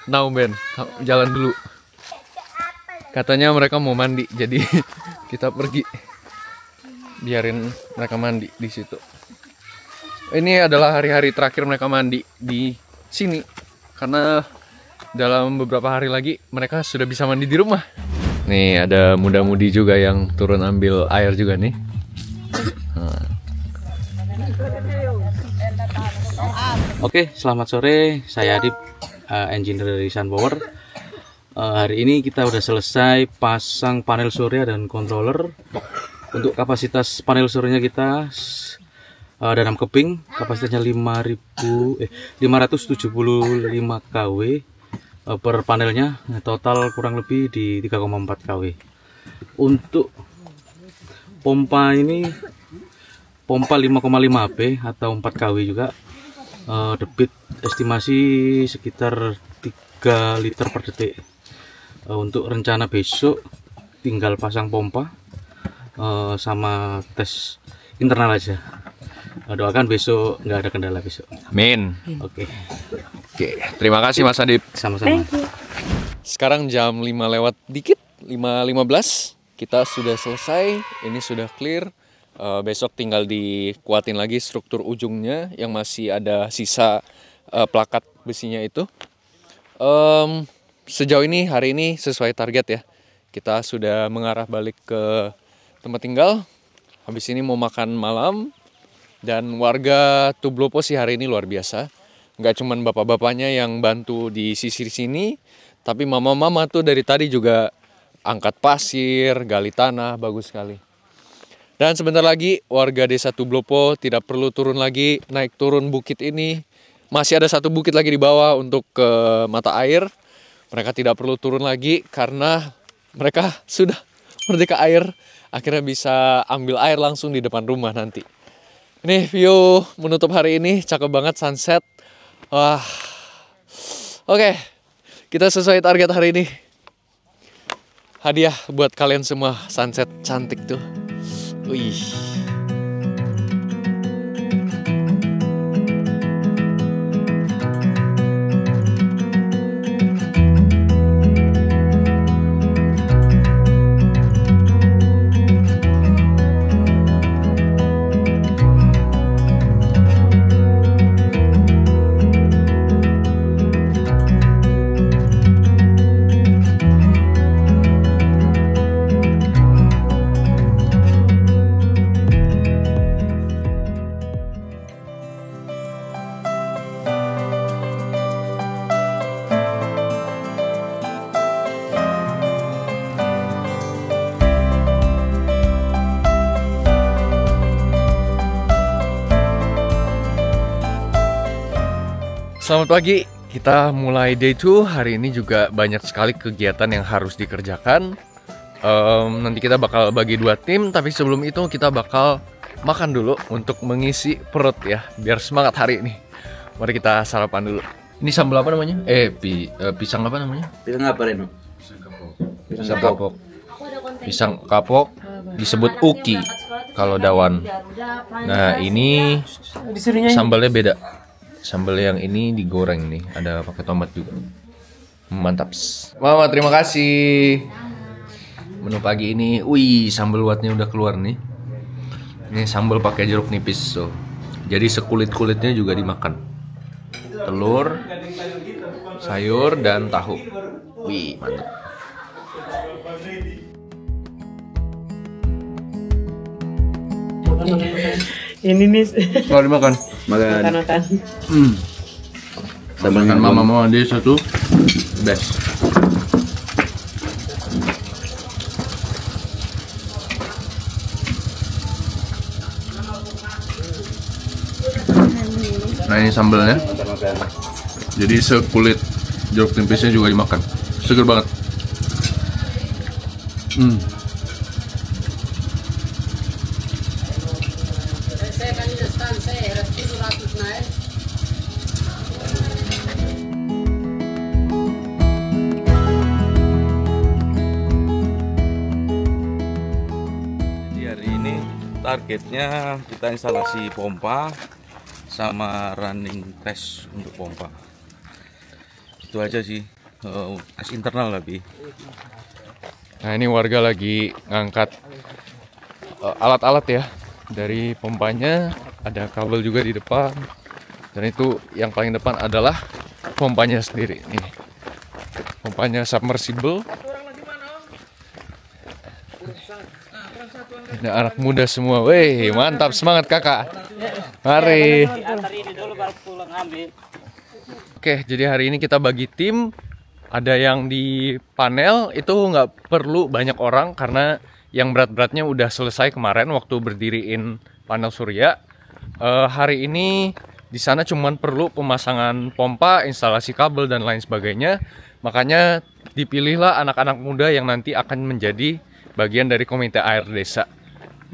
Speaker 1: Now Ben, jalan dulu. Katanya mereka mau mandi, jadi kita pergi. Biarin mereka mandi di situ. Ini adalah hari-hari terakhir mereka mandi di sini, karena dalam beberapa hari lagi mereka sudah bisa mandi di rumah. Nih ada muda-mudi juga yang turun ambil air juga nih.
Speaker 9: Oke, selamat sore. Saya Adip engineer dari Sunpower. Hari ini kita udah selesai pasang panel surya dan controller. Untuk kapasitas panel suryanya kita ada 6 keping, kapasitasnya 575 kW per panelnya, total kurang lebih di 3,4 kW. Untuk pompa ini pompa 5,5 HP atau 4 kW juga, debit estimasi sekitar 3 liter per detik. Untuk rencana besok tinggal pasang pompa sama tes internal aja. Doakan besok nggak ada kendala besok.
Speaker 1: Amin.
Speaker 9: Oke.
Speaker 1: Terima kasih Mas Adip.
Speaker 9: Sama-sama.
Speaker 1: Sekarang jam 5 lewat dikit, 5.15. Kita sudah selesai, ini sudah clear. Besok tinggal dikuatin lagi struktur ujungnya yang masih ada sisa plakat besinya itu. Sejauh ini hari ini sesuai target ya. Kita sudah mengarah balik ke tempat tinggal. Habis ini mau makan malam. Dan warga Tublopo sih hari ini luar biasa. Nggak cuman bapak-bapaknya yang bantu di sisir sini, tapi mama-mama tuh dari tadi juga angkat pasir, gali tanah, bagus sekali. Dan sebentar lagi warga desa Tublopo tidak perlu turun lagi, naik turun bukit ini. Masih ada satu bukit lagi di bawah untuk ke mata air. Mereka tidak perlu turun lagi karena mereka sudah merdeka air. Akhirnya bisa ambil air langsung di depan rumah nanti. Ini view menutup hari ini, cakep banget sunset. Wah, oke, kita sesuai target hari ini. Hadiah buat kalian semua, sunset cantik tuh. Wih. Selamat pagi, kita mulai day 2. Hari ini juga banyak sekali kegiatan yang harus dikerjakan. Nanti kita bakal bagi 2 tim, tapi sebelum itu kita bakal makan dulu untuk mengisi perut ya, biar semangat hari ini. Mari kita sarapan dulu. Ini sambal apa namanya? Pisang apa namanya?
Speaker 2: Pisang apa Reno?
Speaker 1: Pisang kapok. Pisang kapok disebut uki kalau dawan. Nah ini sambalnya beda. Sambal yang ini digoreng nih, ada pakai tomat juga. Mantap. Mama, terima kasih. Menu pagi ini, wih, sambal luwatnya udah keluar nih. Ini sambal pakai jeruk nipis, so. Jadi sekulit-kulitnya juga dimakan. Telur, sayur dan tahu. Wih, mantap.
Speaker 6: Ini nih.
Speaker 1: Mau dimakan?
Speaker 2: Makan.
Speaker 1: Makan mama dia satu best. Nah ini sambalnya. Jadi sekulit jeruk nipisnya juga dimakan. Seger banget.
Speaker 9: Targetnya kita instalasi pompa sama running test untuk pompa. Itu aja sih, tes internal lebih.
Speaker 1: Nah ini warga lagi ngangkat alat-alat ya dari pompanya. Ada kabel juga di depan. Dan itu yang paling depan adalah pompanya sendiri. Nih, pompanya submersible. Ini anak muda semua, weh, mantap, semangat kakak. Mari. Oke, jadi hari ini kita bagi tim. Ada yang di panel, itu nggak perlu banyak orang karena yang berat-beratnya udah selesai kemarin waktu berdiriin panel surya. Hari ini di sana cuman perlu pemasangan pompa, instalasi kabel dan lain sebagainya. Makanya dipilihlah anak-anak muda yang nanti akan menjadi bagian dari komite air desa.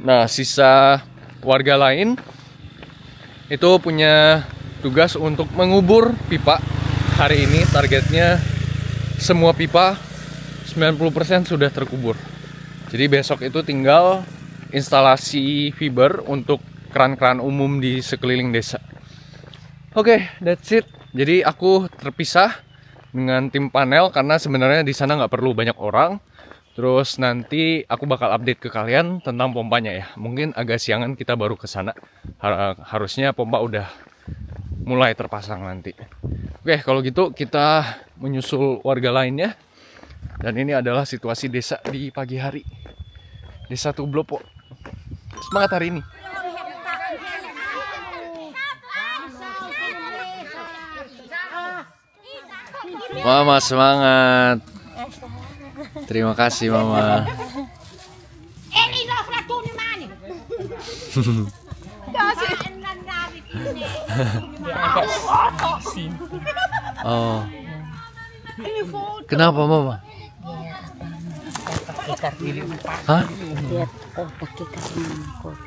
Speaker 1: Nah, sisa warga lain itu punya tugas untuk mengubur pipa. Hari ini targetnya semua pipa 90% sudah terkubur. Jadi besok itu tinggal instalasi fiber untuk keran-keran umum di sekeliling desa. Oke, that's it. Jadi aku terpisah dengan tim panel karena sebenarnya di sana nggak perlu banyak orang. Terus nanti aku bakal update ke kalian tentang pompanya ya. Mungkin agak siangan kita baru ke sana. Harusnya pompa udah mulai terpasang nanti. Oke, kalau gitu kita menyusul warga lainnya. Dan ini adalah situasi desa di pagi hari. Desa Tublopo. Semangat hari ini. Mama semangat. Terima kasih Mama. Oh. Kenapa Mama? Hah?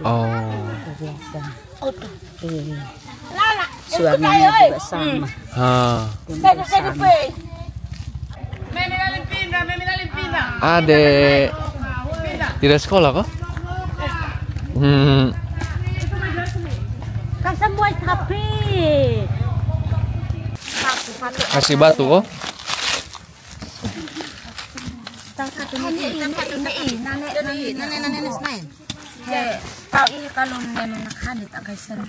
Speaker 1: Oh.
Speaker 10: Suaminya juga sama.
Speaker 1: Adek tidak sekolah kok?
Speaker 10: Kan semua tapi
Speaker 1: Kasih batu kok?
Speaker 10: kalau memang nakhalit agay sen.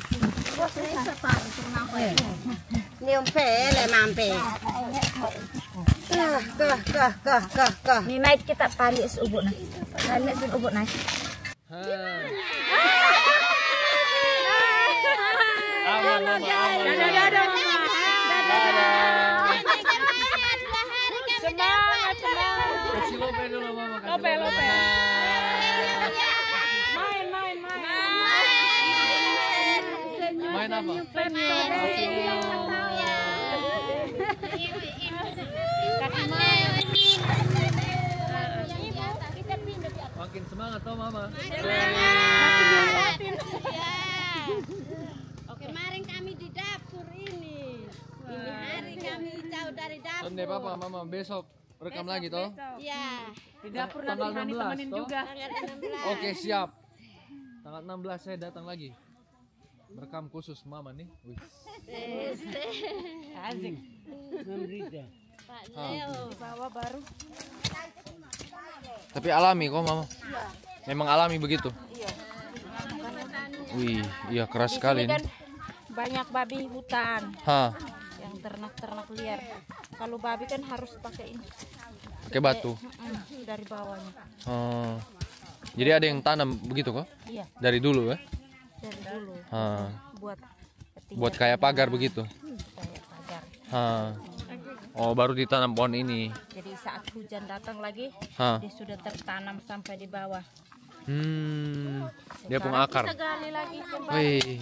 Speaker 8: Nium pele mampe.
Speaker 10: Ni naik kita tali seubuk na. Tali seubuk na.
Speaker 1: Aman Mama, aman.
Speaker 10: Dadah Mama.
Speaker 8: Semangat, semangat.
Speaker 1: Kasih lope dulu Mama.
Speaker 10: Lope.
Speaker 1: Main apa? Makin semangat toh Mama.
Speaker 8: Kemarin kami di dapur ini. Ini hari kami jauh dari dapur.
Speaker 1: Sonde Papa, Mama besok rekam lagi toh?
Speaker 8: Iya.
Speaker 10: Di dapur
Speaker 1: Tanggal
Speaker 10: nanti
Speaker 1: 16
Speaker 10: temenin
Speaker 1: toh?
Speaker 10: juga.
Speaker 1: Oke, siap. Tanggal 16 saya datang lagi. Rekam khusus Mama nih. Wih.
Speaker 10: Asik.
Speaker 8: Pak Leo.
Speaker 10: Bawa baru.
Speaker 1: Tapi alami kok Mama. Memang alami begitu. Wih, iya keras sekali
Speaker 10: Kan
Speaker 1: nih.
Speaker 10: banyak babi hutan yang ternak-ternak liar. Kalau babi kan harus pakai ini.
Speaker 1: Pakai batu.
Speaker 10: Dari bawahnya.
Speaker 1: Jadi ada yang tanam begitu kok?
Speaker 10: Iya.
Speaker 1: Dari dulu ya?
Speaker 10: Dari dulu.
Speaker 1: Buat kayak pagar begitu.
Speaker 10: Kayak pagar.
Speaker 1: Oh, baru ditanam pohon ini.
Speaker 10: Jadi saat hujan datang lagi, dia sudah tertanam sampai di bawah.
Speaker 1: Dia punya akar.
Speaker 10: Kita gali lagi kembali.
Speaker 1: Wih.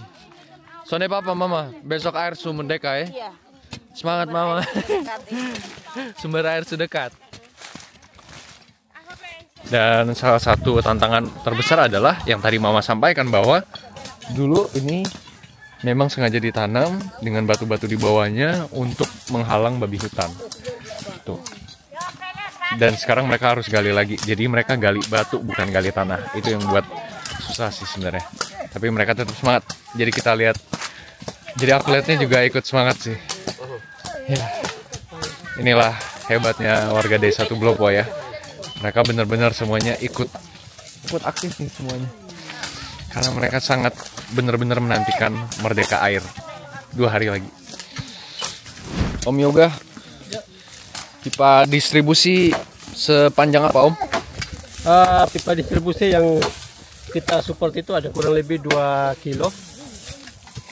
Speaker 1: Sonde Papa Mama, besok air Sumerdeka ya?
Speaker 10: Iya.
Speaker 1: Semangat Mama. Sumber air sedekat. Dan salah satu tantangan terbesar adalah yang tadi Mama sampaikan bahwa dulu ini memang sengaja ditanam dengan batu-batu di bawahnya untuk menghalang babi hutan. Tuh. Dan sekarang mereka harus gali lagi. Jadi mereka gali batu bukan gali tanah. Itu yang buat susah sih sebenarnya. Tapi mereka tetap semangat. Jadi kita lihat. Jadi aku lihatnya juga ikut semangat sih. Ya. Inilah hebatnya warga desa Tublopo ya. Mereka benar-benar semuanya ikut aktif nih semuanya. Karena mereka sangat benar-benar menantikan merdeka air 2 hari lagi. Om Yoga, pipa distribusi sepanjang apa Om?
Speaker 5: Pipa distribusi yang kita support itu ada kurang lebih 2 kilo.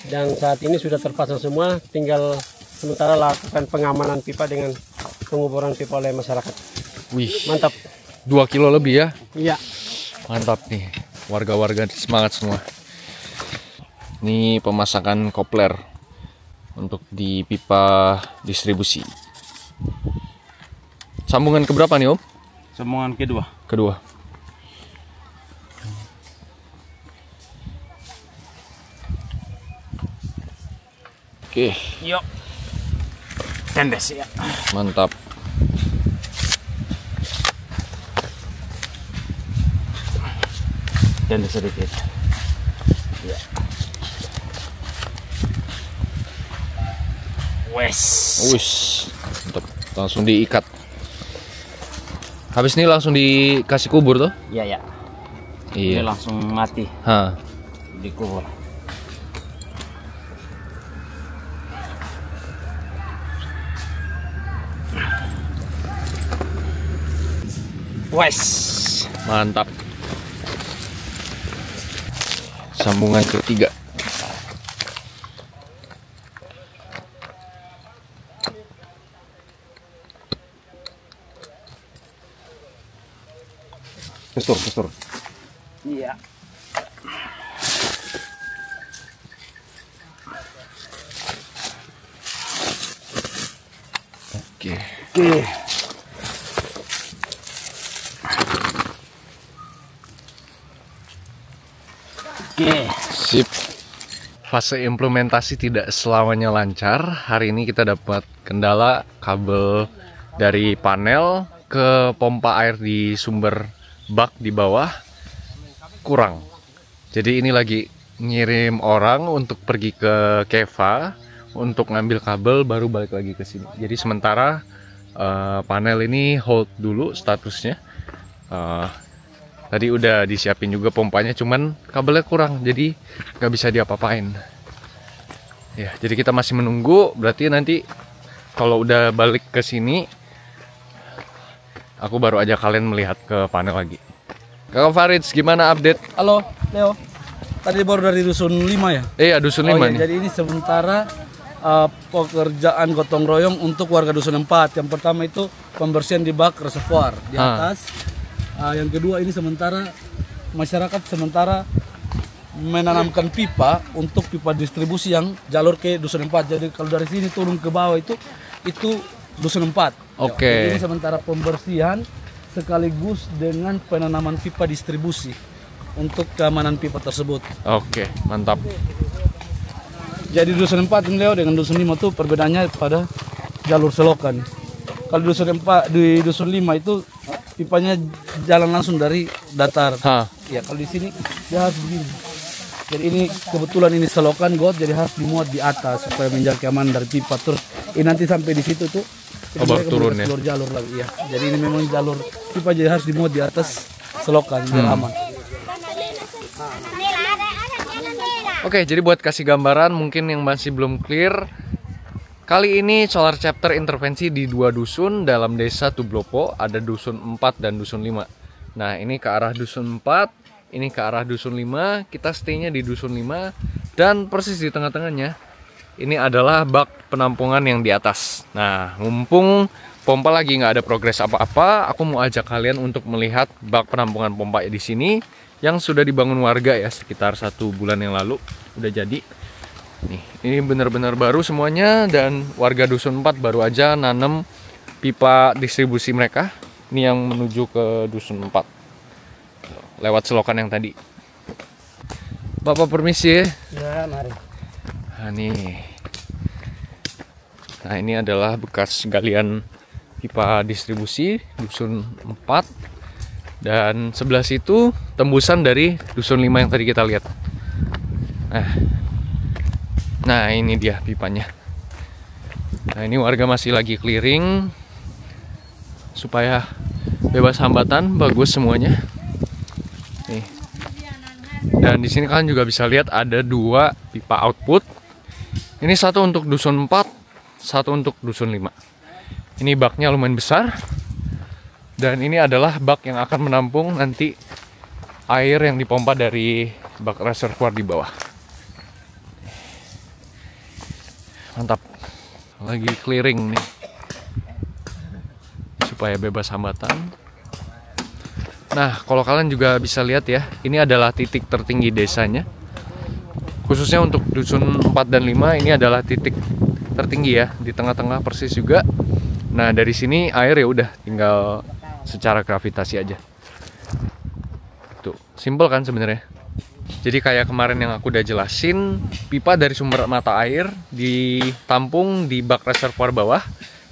Speaker 5: Dan saat ini sudah terpasang semua, tinggal sementara lakukan pengamanan pipa dengan penguburan pipa oleh masyarakat.
Speaker 1: Wih,
Speaker 5: Mantap.
Speaker 1: 2 kilo lebih ya?
Speaker 5: Iya.
Speaker 1: Mantap nih, warga-warga semangat semua. Ini pemasakan kopler untuk di pipa distribusi. Sambungan keberapa nih Om?
Speaker 2: Sambungan kedua.
Speaker 1: Kedua. Oke.
Speaker 2: Yuk. Tendes ya.
Speaker 1: Mantap.
Speaker 2: Tendes sedikit. Ya. Wes.
Speaker 1: Wis. Mantap. Langsung diikat. Habis ini langsung dikasih kubur tuh?
Speaker 2: Iya ya.
Speaker 1: Iya.
Speaker 2: Ini langsung mati.
Speaker 1: Hah.
Speaker 2: Dikubur. Wes.
Speaker 1: Mantap. Sambungan ketiga.
Speaker 2: Kestur. Iya.
Speaker 1: Oke. Sip. Fase implementasi tidak selamanya lancar. Hari ini kita dapat kendala kabel dari panel ke pompa air di sumber bak di bawah kurang. Jadi ini lagi ngirim orang untuk pergi ke Keva untuk ngambil kabel baru balik lagi ke sini. Jadi sementara panel ini hold dulu statusnya. Tadi udah disiapin juga pompanya, cuman kabelnya kurang, jadi nggak bisa diapa-apain. Ya, jadi kita masih menunggu. Berarti nanti kalau udah balik ke sini, aku baru ajak kalian melihat ke panel lagi. Kakak Farid, gimana update?
Speaker 11: Halo, Leo. Tadi baru dari Dusun 5 ya?
Speaker 1: Iya, Dusun 5 nih.
Speaker 11: Jadi ini sementara pekerjaan gotong royong untuk warga Dusun 4. Yang pertama itu pembersihan di bak reservoir di atas. Yang kedua ini sementara masyarakat sementara menanamkan pipa untuk pipa distribusi yang jalur ke Dusun 4. Jadi kalau dari sini turun ke bawah itu Dusun 4.
Speaker 1: Oke.
Speaker 11: Jadi ini sementara pembersihan sekaligus dengan penanaman pipa distribusi untuk keamanan pipa tersebut.
Speaker 1: Oke, mantap.
Speaker 11: Jadi Dusun 4 ini Leo dengan Dusun 5 itu perbedaannya pada jalur selokan. Kalau di Dusun 5 itu pipanya jalan langsung dari datar. Ya, kalau di sini dia harus begini. Jadi ini kebetulan ini selokan got, jadi harus dimuat di atas supaya menjaga keamanan dari pipa. Terus ini nanti sampai di situ tuh
Speaker 1: baru turun ya.
Speaker 11: Jalur lagi ya. Jadi ini memang jalur pipa jadi harus dimuat di atas selokan biar aman.
Speaker 1: Oke, jadi buat kasih gambaran mungkin yang masih belum clear, kali ini Solar Chapter intervensi di 2 dusun dalam desa Tublopo, ada Dusun 4 dan Dusun 5. Nah, ini ke arah Dusun 4, ini ke arah Dusun 5, kita stay-nya di Dusun 5, dan persis di tengah-tengahnya, ini adalah bak penampungan yang di atas. Nah, mumpung pompa lagi nggak ada progres apa-apa, aku mau ajak kalian untuk melihat bak penampungan pompa di sini, yang sudah dibangun warga ya sekitar 1 bulan yang lalu, udah jadi. Nih, ini benar-benar baru semuanya dan warga Dusun 4 baru aja nanam pipa distribusi mereka. Ini yang menuju ke Dusun 4 lewat selokan yang tadi. Bapak permisi ya.
Speaker 5: Ya, mari.
Speaker 1: Nah, nih. Nah, ini adalah bekas galian pipa distribusi Dusun 4. Dan sebelah situ tembusan dari Dusun 5 yang tadi kita lihat. Nah, ini dia pipanya. Nah, ini warga masih lagi clearing supaya bebas hambatan, bagus semuanya. Nih. Dan di sini kalian juga bisa lihat ada 2 pipa output. Ini satu untuk Dusun 4, satu untuk Dusun 5. Ini baknya lumayan besar. Dan ini adalah bak yang akan menampung nanti air yang dipompa dari bak reservoir di bawah. Mantap. lagi clearing nih supaya bebas hambatan. Nah, kalau kalian juga bisa lihat ya, ini adalah titik tertinggi desanya. Khususnya untuk dusun 4 dan 5 ini adalah titik tertinggi ya, di tengah-tengah persis juga. Nah, dari sini air ya udah tinggal secara gravitasi aja. Tuh, simple kan sebenarnya. Jadi kayak kemarin yang aku udah jelasin, pipa dari sumber mata air ditampung di bak reservoir bawah.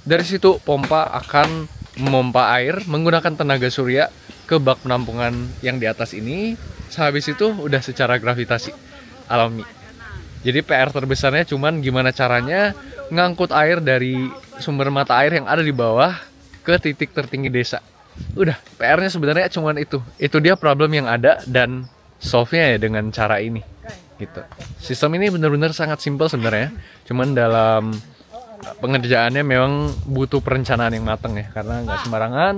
Speaker 1: Dari situ pompa akan memompa air menggunakan tenaga surya ke bak penampungan yang di atas ini. Sehabis itu udah secara gravitasi alami. Jadi PR terbesarnya cuman gimana caranya ngangkut air dari sumber mata air yang ada di bawah ke titik tertinggi desa. Udah, PR-nya sebenarnya cuman itu. Itu dia problem yang ada dan solve-nya ya dengan cara ini. Gitu. Sistem ini benar-benar sangat simpel sebenarnya. Cuman dalam pengerjaannya memang butuh perencanaan yang matang ya, karena nggak sembarangan.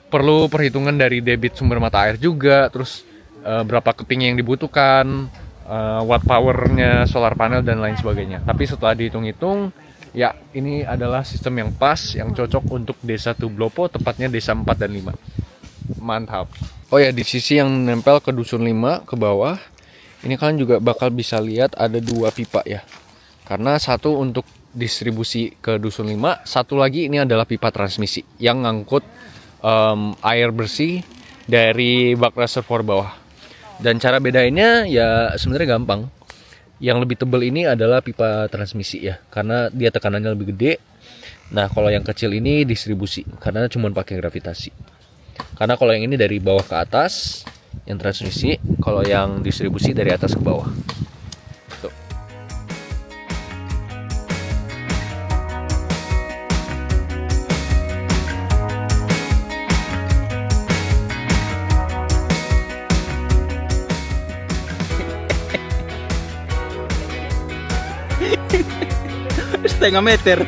Speaker 1: Perlu perhitungan dari debit sumber mata air juga, terus berapa keping yang dibutuhkan, watt powernya solar panel dan lain sebagainya. Tapi setelah dihitung-hitung, ya ini adalah sistem yang pas, yang cocok untuk desa Tublopo, tepatnya desa 4 dan 5. Mantap. Oh ya, di sisi yang nempel ke dusun 5 ke bawah, ini kalian juga bakal bisa lihat ada 2 pipa ya. Karena satu untuk distribusi ke dusun 5, satu lagi ini adalah pipa transmisi yang ngangkut air bersih dari bak reservoir bawah. Dan cara bedainnya ya sebenarnya gampang. Yang lebih tebal ini adalah pipa transmisi ya, karena dia tekanannya lebih gede. Nah, kalau yang kecil ini distribusi karena cuma pakai gravitasi. Karena kalau yang ini dari bawah ke atas, yang transmisi, kalau yang distribusi dari atas ke bawah. Tuh.
Speaker 2: Setengah meter.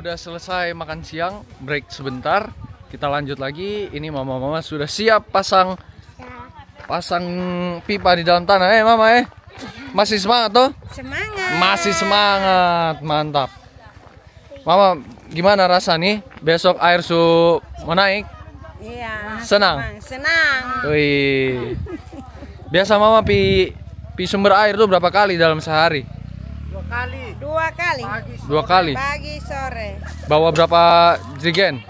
Speaker 1: Udah selesai makan siang, break sebentar. Kita lanjut lagi. Ini mama-mama sudah siap pasang pipa di dalam tanah. Mama masih semangat toh?
Speaker 12: Semangat.
Speaker 1: Masih semangat, mantap. Mama, gimana rasa nih? Besok air mau naik?
Speaker 12: Iya.
Speaker 1: Senang?
Speaker 12: Senang.
Speaker 1: Wih. Biasa mama pi sumber air tuh berapa kali dalam sehari?
Speaker 12: 2 kali. 2 kali.
Speaker 1: Dua kali.
Speaker 12: Pagi sore.
Speaker 1: Bawa berapa jerigen?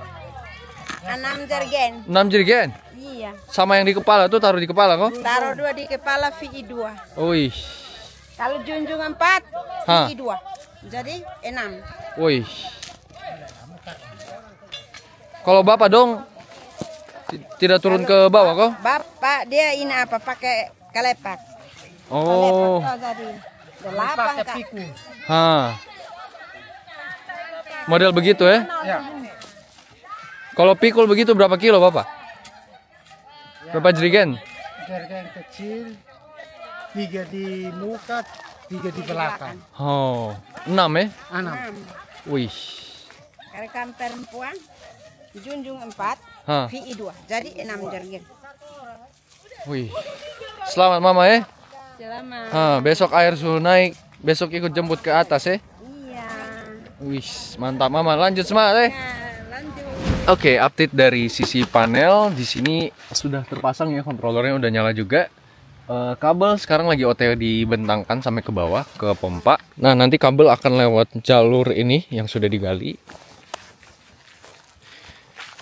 Speaker 12: 6 jerigen.
Speaker 1: 6 jerigen?
Speaker 12: Iya.
Speaker 1: Sama yang di kepala tuh taruh di kepala kok?
Speaker 12: Taruh 2 di kepala, VI 2.
Speaker 1: Wih.
Speaker 12: Kalau junjung 4, VI 2. Jadi 6.
Speaker 1: Wih. Kalau bapak dong tidak turun ke bawah kok?
Speaker 12: Bapak dia ini apa? Pakai kalepak.
Speaker 1: Oh.
Speaker 12: Kalepak tadi. 8 Kak.
Speaker 1: Model begitu ya?
Speaker 12: Ya.
Speaker 1: Kalau pikul begitu berapa kilo bapak? Berapa jerigen?
Speaker 7: Jerigen kecil, 3 di muka, 3 di belakang.
Speaker 1: Oh, 6 ya?
Speaker 12: 6.
Speaker 1: Wih.
Speaker 12: Rekan perempuan, junjung 4, VI 2. Jadi 6 jerigen.
Speaker 1: Wih. Selamat mama ya.
Speaker 12: Selamat.
Speaker 1: Besok air suhu naik, besok ikut jemput ke atas ya.
Speaker 12: Iya.
Speaker 1: Wih, mantap mama. Lanjut semangat ya. Oke, update dari sisi panel. Di sini sudah terpasang ya, kontrolernya udah nyala juga. Kabel sekarang lagi OTW dibentangkan sampai ke bawah ke pompa. Nah, nanti kabel akan lewat jalur ini yang sudah digali.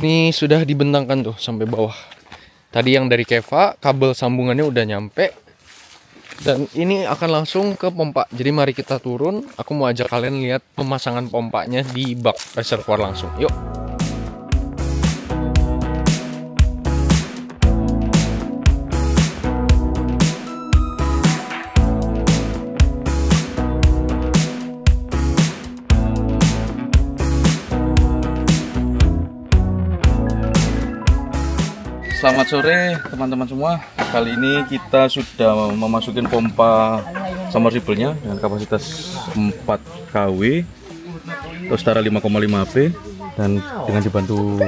Speaker 1: Ini sudah dibentangkan tuh sampai bawah. Tadi yang dari Keva, kabel sambungannya udah nyampe. Dan ini akan langsung ke pompa. Jadi mari kita turun. Aku mau ajak kalian lihat pemasangan pompanya di bak reservoir langsung. Yuk.
Speaker 11: Selamat sore teman-teman semua. Kali ini kita sudah memasukin pompa submersible-nya dengan kapasitas 4 kW.
Speaker 9: atau setara 5,5 HP dan dengan dibantu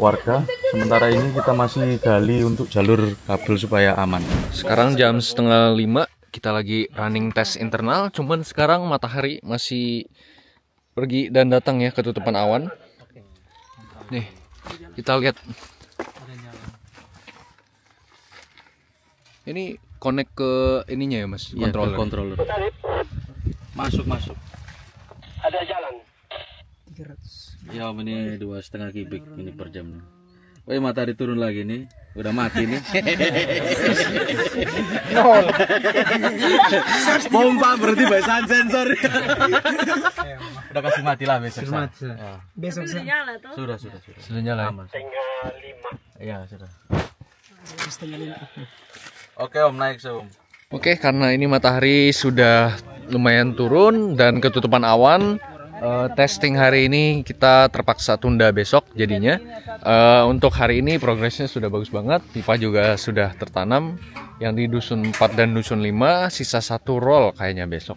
Speaker 9: warga. Sementara ini kita masih gali untuk jalur kabel supaya aman.
Speaker 1: Sekarang jam 4:30, kita lagi running tes internal. Cuman sekarang matahari masih pergi dan datang ya, ketutupan awan. Nih, kita lihat. Ini connect ke ininya ya mas,
Speaker 9: Iya,
Speaker 1: controller.
Speaker 9: Controller. Masuk.
Speaker 5: Ada jalan.
Speaker 9: Ya ini 2,5 kubik ini per jamnya. Oh ya, matahari turun lagi nih, udah mati nih.
Speaker 5: Nol.
Speaker 9: Pompa berarti bahasan sensor. Udah kasih mati lah besok.
Speaker 5: Ya. Besok
Speaker 3: Sudah nyala tuh.
Speaker 9: Sudah.
Speaker 1: Sudah nyala.
Speaker 5: Setengah 5.
Speaker 9: Iya sudah.
Speaker 5: Setengah 5.
Speaker 9: Oke Om, naik Om.
Speaker 1: Oke, karena ini matahari sudah lumayan turun dan ketutupan awan, testing hari ini kita terpaksa tunda besok jadinya. Untuk hari ini progresnya sudah bagus banget, pipa juga sudah tertanam yang di dusun 4 dan dusun 5, sisa 1 roll kayaknya besok.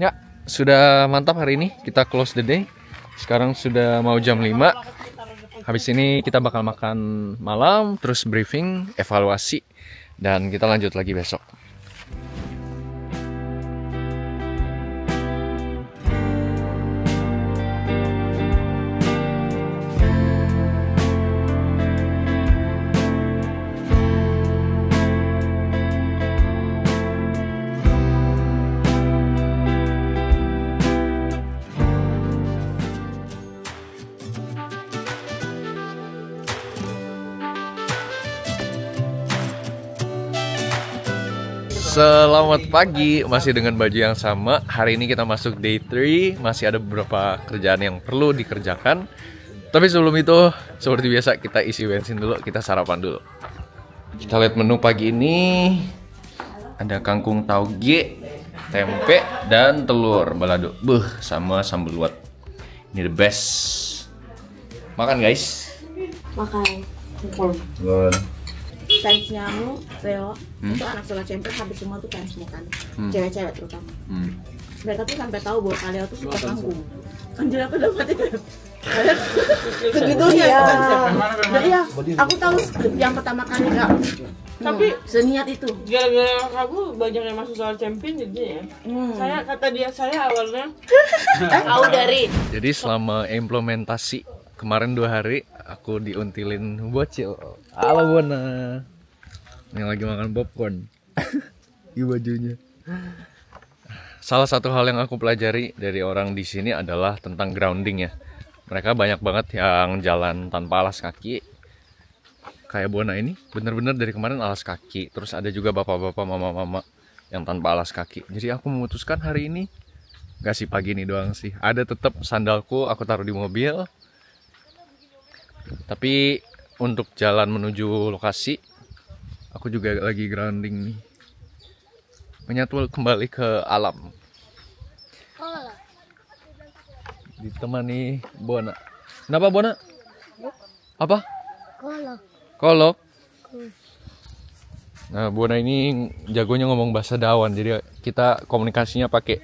Speaker 1: Ya, sudah mantap hari ini, kita close the day. Sekarang sudah mau jam 5. Habis ini kita bakal makan malam, terus briefing, evaluasi, dan kita lanjut lagi besok. Selamat pagi, masih dengan baju yang sama. Hari ini kita masuk day 3, masih ada beberapa kerjaan yang perlu dikerjakan. Tapi sebelum itu, seperti biasa kita isi bensin dulu, kita sarapan dulu. Kita lihat menu pagi ini. Ada kangkung tauge, tempe, dan telur balado. Sama sambal luwak. Ini the best. Makan guys.
Speaker 10: Makan.
Speaker 1: Good.
Speaker 10: Size-nya Leo itu anak sekolah cempe habis semua tuh kan semua kan cewek-cewek terutama mereka tuh sampai tahu bahwa kalian tuh suka kangkung. Anjir aku udah mati kan segitunya ya aku tahu yang pertama kali kak
Speaker 13: tapi
Speaker 10: seniat itu
Speaker 13: gara-gara aku banyak yang masuk soal champion jadi ya saya kata dia saya awalnya
Speaker 10: tahu dari
Speaker 1: jadi selama implementasi kemarin 2 hari aku diuntilin bocil ala Bona yang lagi makan popcorn di bajunya. Salah satu hal yang aku pelajari dari orang di sini adalah tentang grounding ya. Mereka banyak banget yang jalan tanpa alas kaki. Kayak Bona ini bener-bener dari kemarin alas kaki. Terus ada juga bapak-bapak, mama-mama yang tanpa alas kaki. Jadi aku memutuskan hari ini gak sih pagi ini doang sih. Ada tetap sandalku aku taruh di mobil. Tapi untuk jalan menuju lokasi, aku juga lagi grounding nih. Menyatu kembali ke alam. Ditemani Bona. Kenapa Bona? Apa? Kolok. Nah, Bona ini jagonya ngomong bahasa Dawan, jadi kita komunikasinya pakai.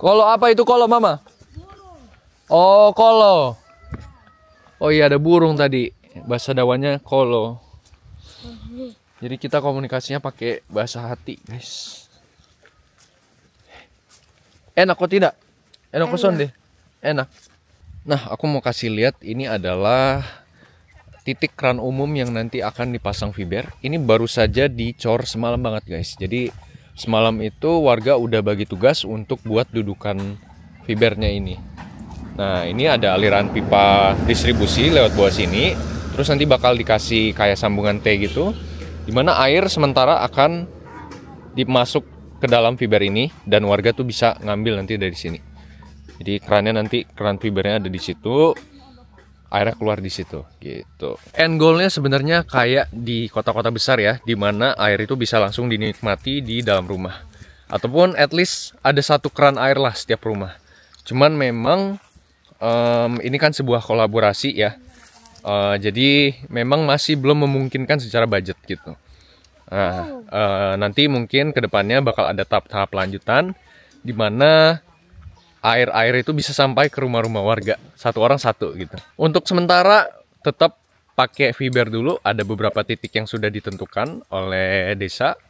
Speaker 1: Kolo apa itu kolo, Mama? Oh, kolo. Oh iya, ada burung tadi. Bahasa Dawannya kolo. Jadi kita komunikasinya pakai bahasa hati, guys. Enak kok tidak? Enak kok deh. Enak. Nah, aku mau kasih lihat ini adalah titik kran umum yang nanti akan dipasang fiber. Ini baru saja dicor semalam banget, guys. Jadi semalam itu warga udah bagi tugas untuk buat dudukan fibernya ini. Nah, ini ada aliran pipa distribusi lewat bawah sini. Terus nanti bakal dikasih kayak sambungan T gitu, dimana air sementara akan dimasuk ke dalam fiber ini dan warga tuh bisa ngambil nanti dari sini. Jadi kerannya nanti keran fibernya ada di situ, airnya keluar di situ gitu. End goalnya sebenarnya kayak di kota-kota besar ya, dimana air itu bisa langsung dinikmati di dalam rumah, ataupun at least ada 1 keran air lah setiap rumah. Cuman memang ini kan sebuah kolaborasi ya. Jadi memang masih belum memungkinkan secara budget gitu. Nah, nanti mungkin kedepannya bakal ada tahap-tahap lanjutan di mana air itu bisa sampai ke rumah-rumah warga, satu orang satu gitu. Untuk sementara tetap pakai fiber dulu, ada beberapa titik yang sudah ditentukan oleh desa.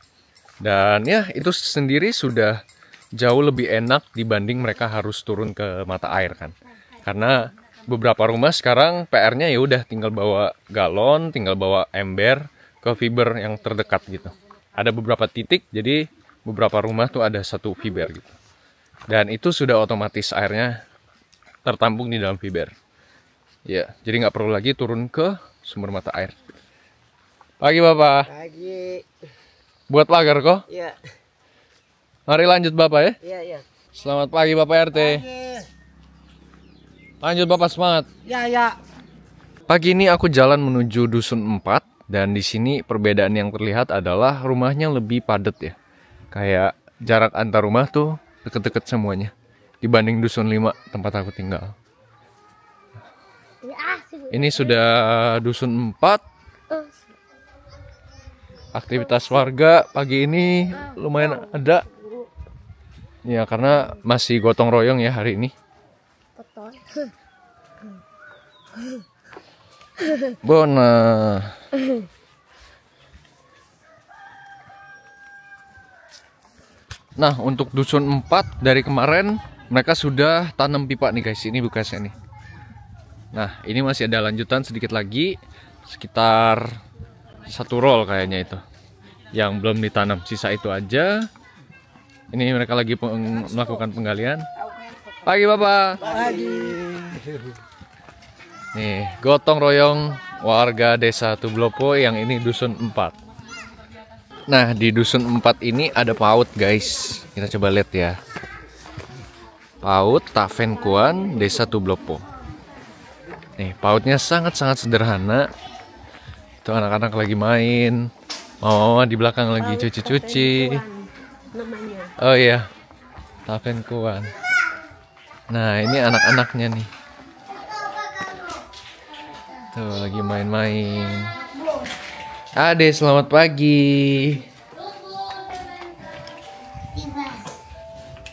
Speaker 1: Dan ya itu sendiri sudah jauh lebih enak dibanding mereka harus turun ke mata air kan. Karena beberapa rumah sekarang PR-nya ya udah tinggal bawa galon, tinggal bawa ember ke fiber yang terdekat gitu. Ada beberapa titik, jadi beberapa rumah tuh ada satu fiber gitu. Dan itu sudah otomatis airnya tertampung di dalam fiber. Ya, jadi nggak perlu lagi turun ke sumber mata air. Pagi Bapak.
Speaker 7: Pagi.
Speaker 1: Buat pagar kok?
Speaker 7: Iya.
Speaker 1: Mari lanjut Bapak ya.
Speaker 7: Iya, iya.
Speaker 1: Selamat pagi Bapak RT.
Speaker 7: Pagi.
Speaker 1: Lanjut Bapak, semangat.
Speaker 7: Ya, ya.
Speaker 1: Pagi ini aku jalan menuju Dusun 4. Dan di sini perbedaan yang terlihat adalah rumahnya lebih padat ya. Kayak jarak antar rumah tuh deket-deket semuanya. Dibanding Dusun 5 tempat aku tinggal. Ini sudah Dusun 4. Aktivitas warga pagi ini lumayan ada. Ya karena masih gotong royong ya hari ini. Bona. Nah, untuk Dusun 4 dari kemarin mereka sudah tanam pipa nih guys. Ini bekasnya nih. Nah, ini masih ada lanjutan sedikit lagi, sekitar 1 roll kayaknya itu yang belum ditanam. Sisa itu aja. Ini mereka lagi melakukan penggalian. Pagi Bapak.
Speaker 7: Pagi.
Speaker 1: Nih, gotong royong warga desa Tublopo yang ini Dusun 4. Nah, di Dusun 4 ini ada PAUD guys. Kita coba lihat ya. PAUD Tavenkuan Desa Tublopo. Nih, PAUDnya sangat-sangat sederhana. Itu anak-anak lagi main. Mama di belakang lagi cuci-cuci. Oh iya, Tavenkuan. Nah, ini anak-anaknya nih. Tuh lagi main-main. Ade, selamat pagi.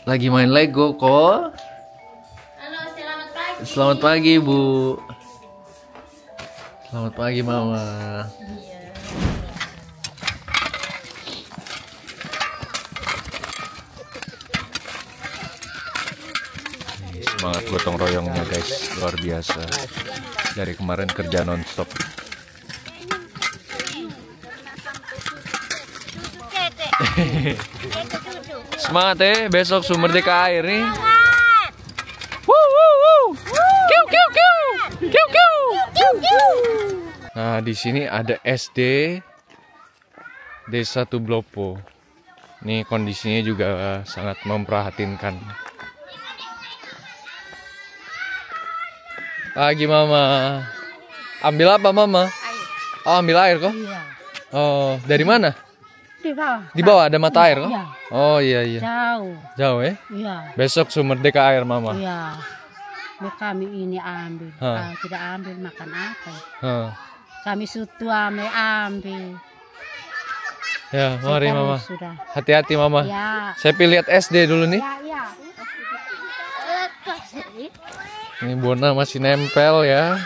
Speaker 1: Lagi main Lego kok.
Speaker 8: Halo, selamat pagi.
Speaker 1: Selamat pagi, Bu. Selamat pagi, Mama. Semangat gotong royongnya guys, luar biasa. Dari kemarin kerja nonstop. Semangat ya, besok sumber deka air nih. Nah, di sini ada SD Desa Tublopo. Nih kondisinya juga sangat memprihatinkan. Pagi Mama. Ambil apa Mama? Air. Oh, ambil air kok? Iya. Oh, dari mana?
Speaker 14: Di bawah.
Speaker 1: Di bawah ada mata air kok?
Speaker 14: Iya.
Speaker 1: Oh iya iya.
Speaker 14: Jauh.
Speaker 1: Jauh ya?
Speaker 14: Iya.
Speaker 1: Besok sumber deka air Mama.
Speaker 14: Iya. Kami ini ambil. Kalau tidak ambil makan apa? Kami sutu ambil.
Speaker 1: Ya, mari Mama.
Speaker 14: Sudah.
Speaker 1: Hati-hati Mama.
Speaker 14: Ya.
Speaker 1: Saya pilih lihat SD dulu nih.
Speaker 14: Ya, ya.
Speaker 1: Ini Bona masih nempel ya.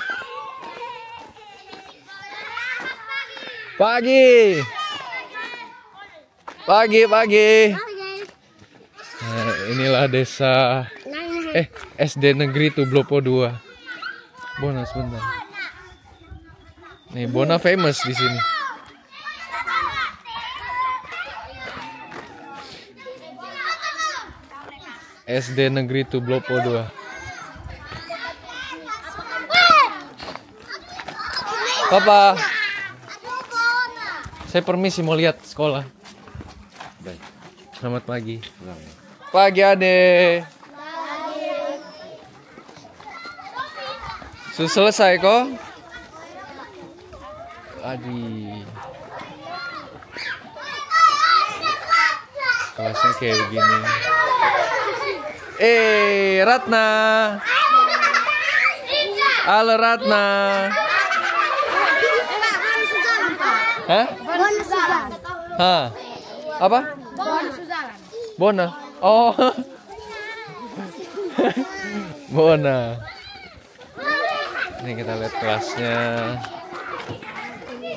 Speaker 1: Pagi. Pagi. Nah, inilah desa SD Negeri Tublopo 2. Bona sebentar. Nih Bona famous di sini. SD Negeri Tublopo 2. Papa, saya permisi mau lihat sekolah. Selamat pagi. Pagi Ade. Sudah selesai kok? Adi. Kelasnya kayak begini. Ratna. Halo Ratna. Hah? Hah? Apa? Bona. Oh. Bona. Ini kita lihat kelasnya.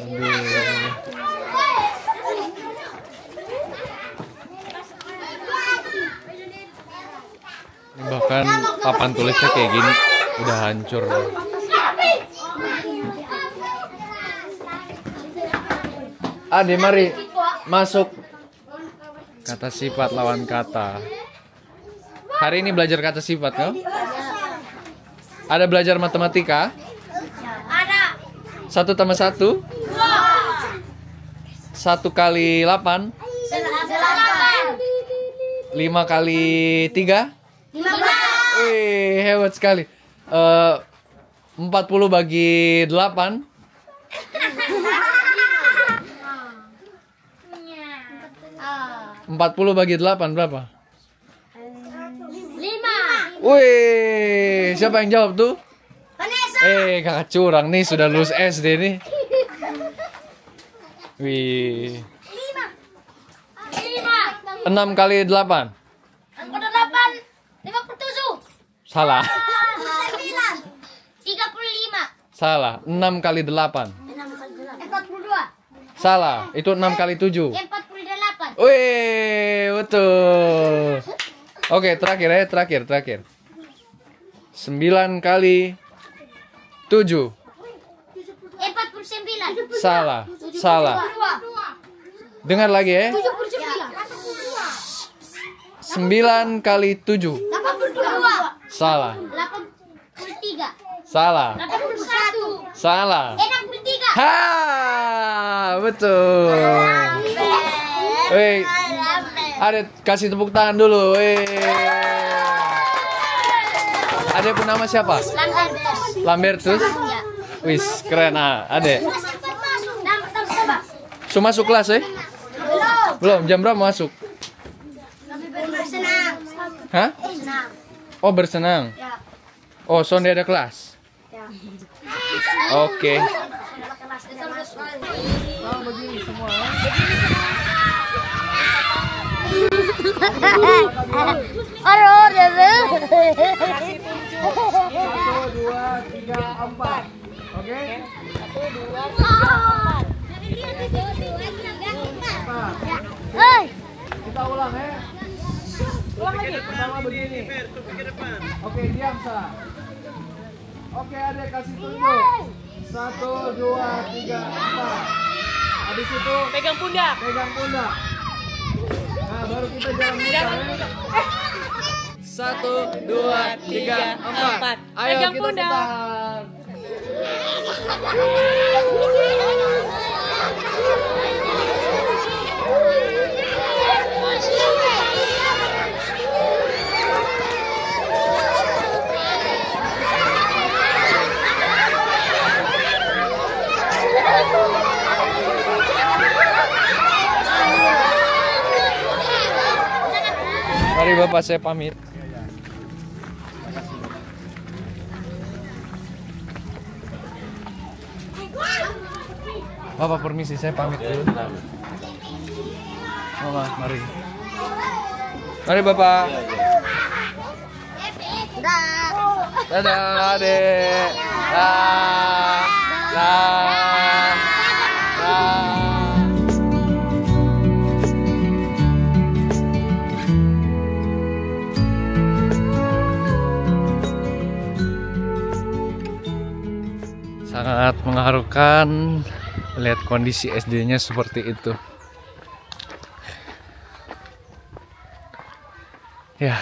Speaker 1: Aduh. Bahkan papan tulisnya kayak gini udah hancur. Ade, mari masuk. Kata sifat lawan kata. Hari ini belajar kata sifat, kau? Ada belajar matematika?
Speaker 3: Ada.
Speaker 1: 1 tambah 1? 1 kali 8? 5 kali 3? 15. Wih, hebat sekali. 40 bagi 8? 40 bagi 8 berapa?
Speaker 3: 5.
Speaker 1: Wih, siapa yang jawab tuh?
Speaker 3: Vanessa.
Speaker 1: Kakak curang nih, sudah lulus SD nih. Wih. 6 kali 8?
Speaker 3: 8. 57.
Speaker 1: Salah.
Speaker 3: 9. 35.
Speaker 1: Salah. 6 kali 8?
Speaker 3: 42.
Speaker 1: Salah. Itu 6 kali 7.
Speaker 3: 48.
Speaker 1: Wih, betul. Oke, terakhir. 9 kali 7.
Speaker 3: 49.
Speaker 1: Salah. Dengar lagi ya. 9 kali 7.
Speaker 3: 82.
Speaker 1: Salah.
Speaker 3: 83.
Speaker 1: Salah.
Speaker 3: 81.
Speaker 1: Salah.
Speaker 3: 63.
Speaker 1: Ha, betul. Wih, Adit kasih tepuk tangan dulu. Adit pun nama siapa? Lambertus. Wis, keren Adit. So masuk kelas Belum, jam berapa masuk?
Speaker 3: Bersenang.
Speaker 1: Hah? Oh, bersenang. Oh, Sonde ada kelas. Oke.
Speaker 3: Begini semua.
Speaker 1: Halo,
Speaker 2: 1, 2, 3, 4. Oke? 1, 2, 3, 4. Kita ulang ya. Ulang lagi. Pertama begini. Oke, diam Sa. Oke, Adek kasih tunjuk. 1, 2, 3, 4. Habis itu
Speaker 13: pegang pundak.
Speaker 2: Nah, baru kita jalan muter.
Speaker 1: 1, 2, 3, 4. Ayo
Speaker 13: pegang
Speaker 1: kita
Speaker 13: pundak.
Speaker 1: putar. Mari Bapak, saya pamit. Bapak permisi, saya pamit dulu. Mama, mari. Mari Bapak. Dadah, Adek. Dah. Sangat mengharukan lihat kondisi SD-nya seperti itu. Ya,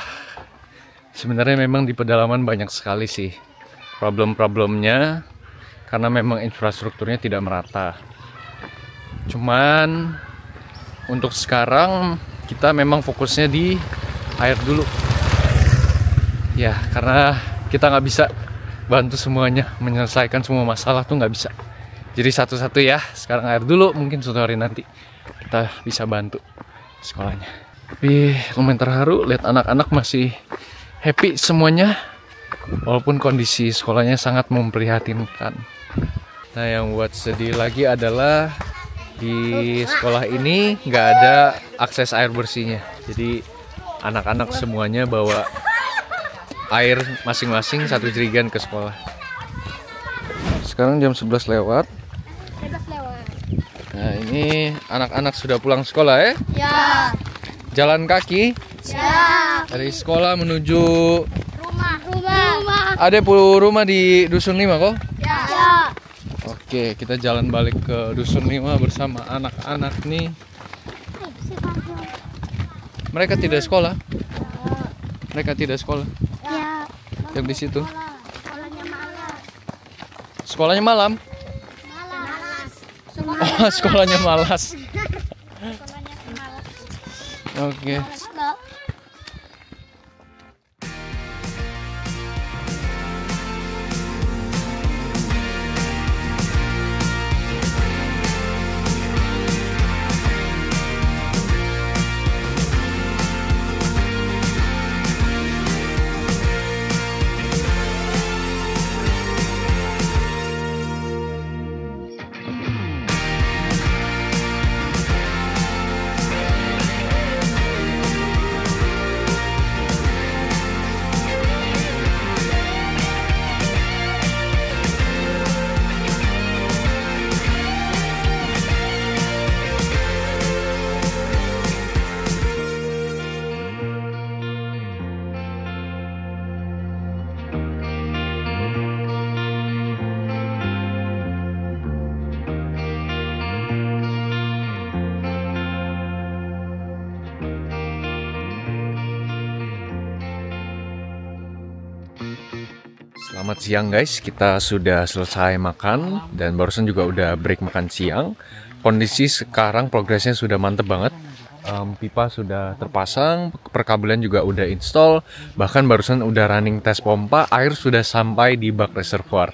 Speaker 1: sebenarnya memang di pedalaman banyak sekali sih problem-problemnya karena memang infrastrukturnya tidak merata. Cuman untuk sekarang kita memang fokusnya di air dulu. Ya, karena kita nggak bisa bantu semuanya, menyelesaikan semua masalah tuh nggak bisa. Jadi satu-satu ya, sekarang air dulu, mungkin suatu hari nanti kita bisa bantu sekolahnya. Tapi lumayan terharu lihat anak-anak masih happy semuanya, walaupun kondisi sekolahnya sangat memprihatinkan. Nah, yang buat sedih lagi adalah Di sekolah ini nggak ada akses air bersihnya. Jadi anak-anak semuanya bawa air masing-masing 1 jerigen ke sekolah. Sekarang jam 11 lewat. Nah, ini anak-anak sudah pulang sekolah ya?
Speaker 15: Ya.
Speaker 1: Jalan kaki?
Speaker 15: Ya.
Speaker 1: Dari sekolah menuju
Speaker 15: Rumah.
Speaker 1: Ada rumah di Dusun 5 kok?
Speaker 15: Ya.
Speaker 1: Oke, kita jalan balik ke Dusun 5 bersama anak-anak nih. Mereka tidak sekolah. Mereka tidak sekolah.
Speaker 15: Ya.
Speaker 1: Yang di situ.
Speaker 15: Sekolahnya malam.
Speaker 1: Sekolahnya malam? Oh, sekolahnya malas. Oke. Selamat siang guys, kita sudah selesai makan dan barusan juga udah break makan siang. Kondisi sekarang progresnya sudah mantep banget. Pipa sudah terpasang, perkabelan juga udah install, bahkan barusan udah running tes pompa, air sudah sampai di bak reservoir.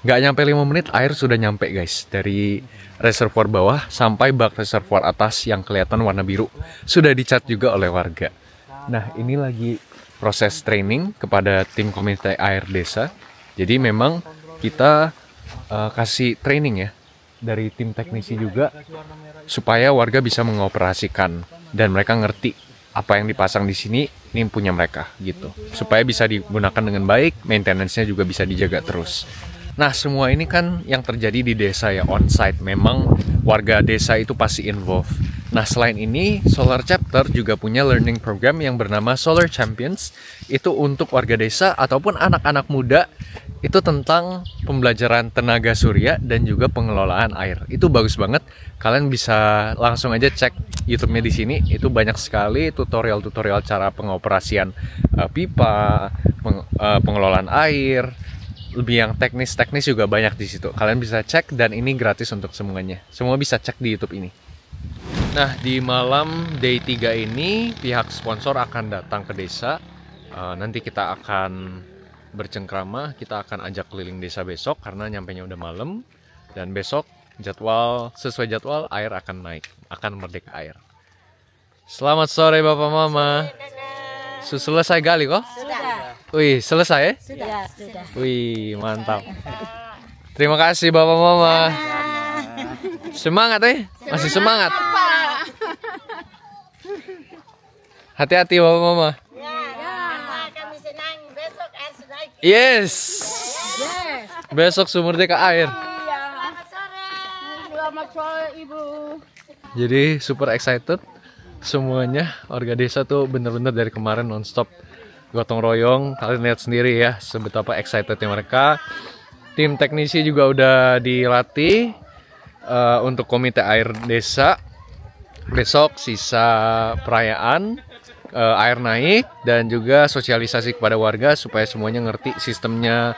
Speaker 1: Nggak nyampe 5 menit air sudah nyampe guys, dari reservoir bawah sampai bak reservoir atas yang kelihatan warna biru. Sudah dicat juga oleh warga. Nah, ini lagi proses training kepada tim komite air desa. Jadi memang kita kasih training ya dari tim teknisi juga supaya warga bisa mengoperasikan dan mereka ngerti apa yang dipasang di sini ini punya mereka gitu. Supaya bisa digunakan dengan baik, maintenance-nya juga bisa dijaga terus. Nah, semua ini kan yang terjadi di desa ya, on-site. Memang warga desa itu pasti involved. Nah, selain ini, Solar Chapter juga punya learning program yang bernama Solar Champions. Itu untuk warga desa ataupun anak-anak muda. Itu tentang pembelajaran tenaga surya dan juga pengelolaan air. Itu bagus banget. Kalian bisa langsung aja cek YouTube-nya di sini. Itu banyak sekali tutorial-tutorial cara pengoperasian pipa, pengelolaan air. Lebih yang teknis-teknis juga banyak di situ. Kalian bisa cek dan ini gratis untuk semuanya. Semua bisa cek di YouTube ini. Nah, di malam day 3 ini pihak sponsor akan datang ke desa. Nanti kita akan bercengkrama, kita akan ajak keliling desa besok karena nyampenya udah malam. Dan besok sesuai jadwal air akan naik, akan merdeka air. Selamat sore Bapak Mama. Selesai gali kok?
Speaker 15: Sudah.
Speaker 1: Wih, selesai ya?
Speaker 15: Sudah.
Speaker 1: Wih, mantap. Terima kasih Bapak Mama. Semangat masih semangat. Hati-hati Bapak Mama.
Speaker 15: Kami senang besok air sudah naik.
Speaker 1: Yes. Besok Merdeka air.
Speaker 15: Selamat sore. Selamat sore Ibu.
Speaker 1: Jadi super excited. Semuanya warga desa tuh bener-bener dari kemarin nonstop gotong royong. Kalian lihat sendiri ya sebetapa excitednya mereka. Tim teknisi juga udah dilatih untuk komite air desa. Besok sisa perayaan air naik dan juga sosialisasi kepada warga supaya semuanya ngerti sistemnya,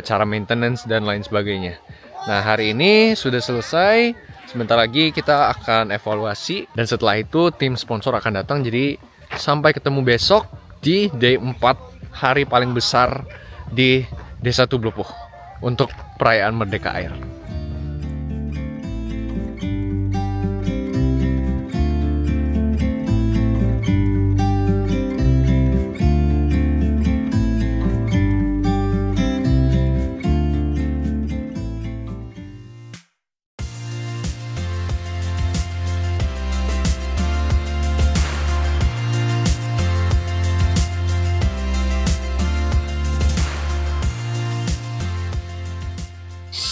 Speaker 1: cara maintenance dan lain sebagainya. Nah, hari ini sudah selesai. Sebentar lagi kita akan evaluasi dan setelah itu tim sponsor akan datang. Jadi sampai ketemu besok di day 4, hari paling besar di Desa Tublopo untuk perayaan Merdeka Air.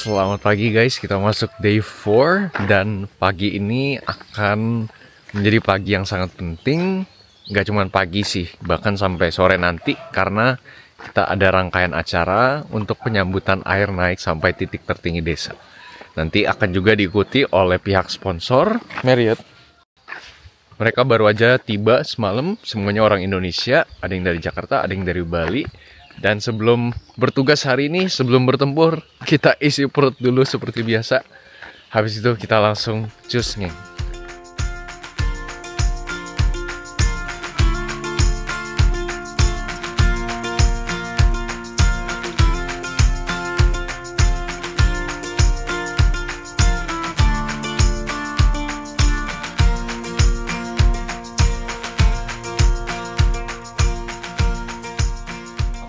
Speaker 1: Selamat pagi guys, kita masuk day 4 dan pagi ini akan menjadi pagi yang sangat penting. Gak cuma pagi sih, bahkan sampai sore nanti karena kita ada rangkaian acara untuk penyambutan air naik sampai titik tertinggi desa. Nanti akan juga diikuti oleh pihak sponsor Marriott. Mereka baru aja tiba semalam, semuanya orang Indonesia, ada yang dari Jakarta, ada yang dari Bali. Dan sebelum bertugas hari ini, sebelum bertempur, kita isi perut dulu seperti biasa. Habis itu kita langsung cus ngeng.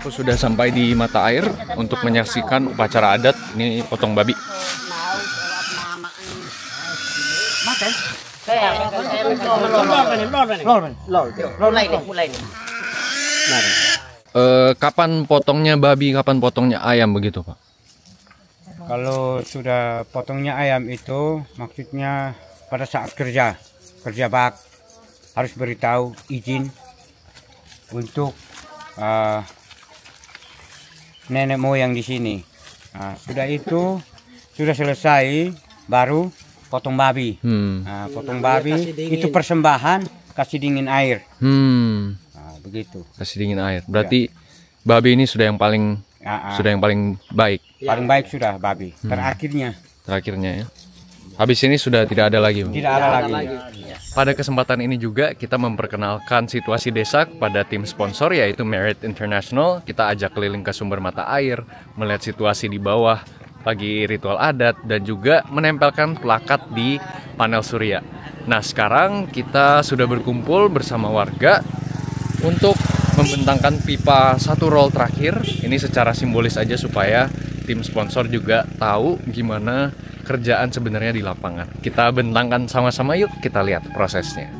Speaker 1: Aku sudah sampai di mata air untuk menyaksikan upacara adat. Ini potong babi. Kapan potongnya babi, kapan potongnya ayam begitu, Pak?
Speaker 16: Kalau sudah potongnya ayam itu maksudnya pada saat kerja bak harus beritahu izin untuk nenek moyang di sini. Nah, sudah itu sudah selesai baru potong babi. Nah, potong babi itu persembahan kasih dingin air. Nah, begitu.
Speaker 1: Kasih dingin air. Berarti babi ini sudah yang paling baik.
Speaker 16: Paling baik sudah babi. Terakhirnya
Speaker 1: ya. Habis ini sudah tidak ada lagi.
Speaker 16: Tidak ada lagi.
Speaker 1: Pada kesempatan ini juga kita memperkenalkan situasi desa kepada tim sponsor yaitu Marriott International. Kita ajak keliling ke sumber mata air, melihat situasi di bawah pagi ritual adat dan juga menempelkan plakat di panel surya. Nah, sekarang kita sudah berkumpul bersama warga untuk membentangkan pipa 1 roll terakhir. Ini secara simbolis aja supaya tim sponsor juga tahu gimana kerjaan sebenarnya di lapangan. Kita bentangkan sama-sama yuk, kita lihat prosesnya.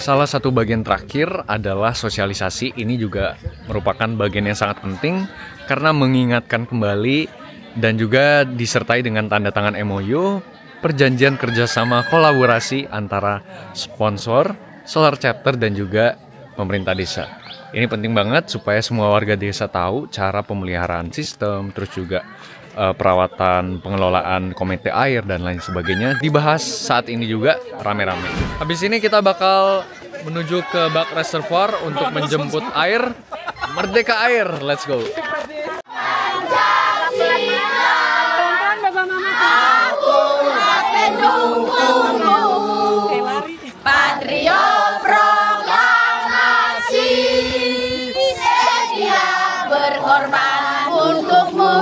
Speaker 1: Salah satu bagian terakhir adalah sosialisasi. Ini juga merupakan bagian yang sangat penting karena mengingatkan kembali dan juga disertai dengan tanda tangan MOU, perjanjian kerjasama kolaborasi antara sponsor, Solar Chapter dan juga pemerintah desa. Ini penting banget supaya semua warga desa tahu cara pemeliharaan sistem, terus juga perawatan, pengelolaan komite air dan lain sebagainya dibahas saat ini juga rame-rame. Habis ini kita bakal menuju ke bak reservoir untuk menjemput air. Merdeka Air, let's go.
Speaker 15: Patriot proklamasi, sedia berkorban untukmu.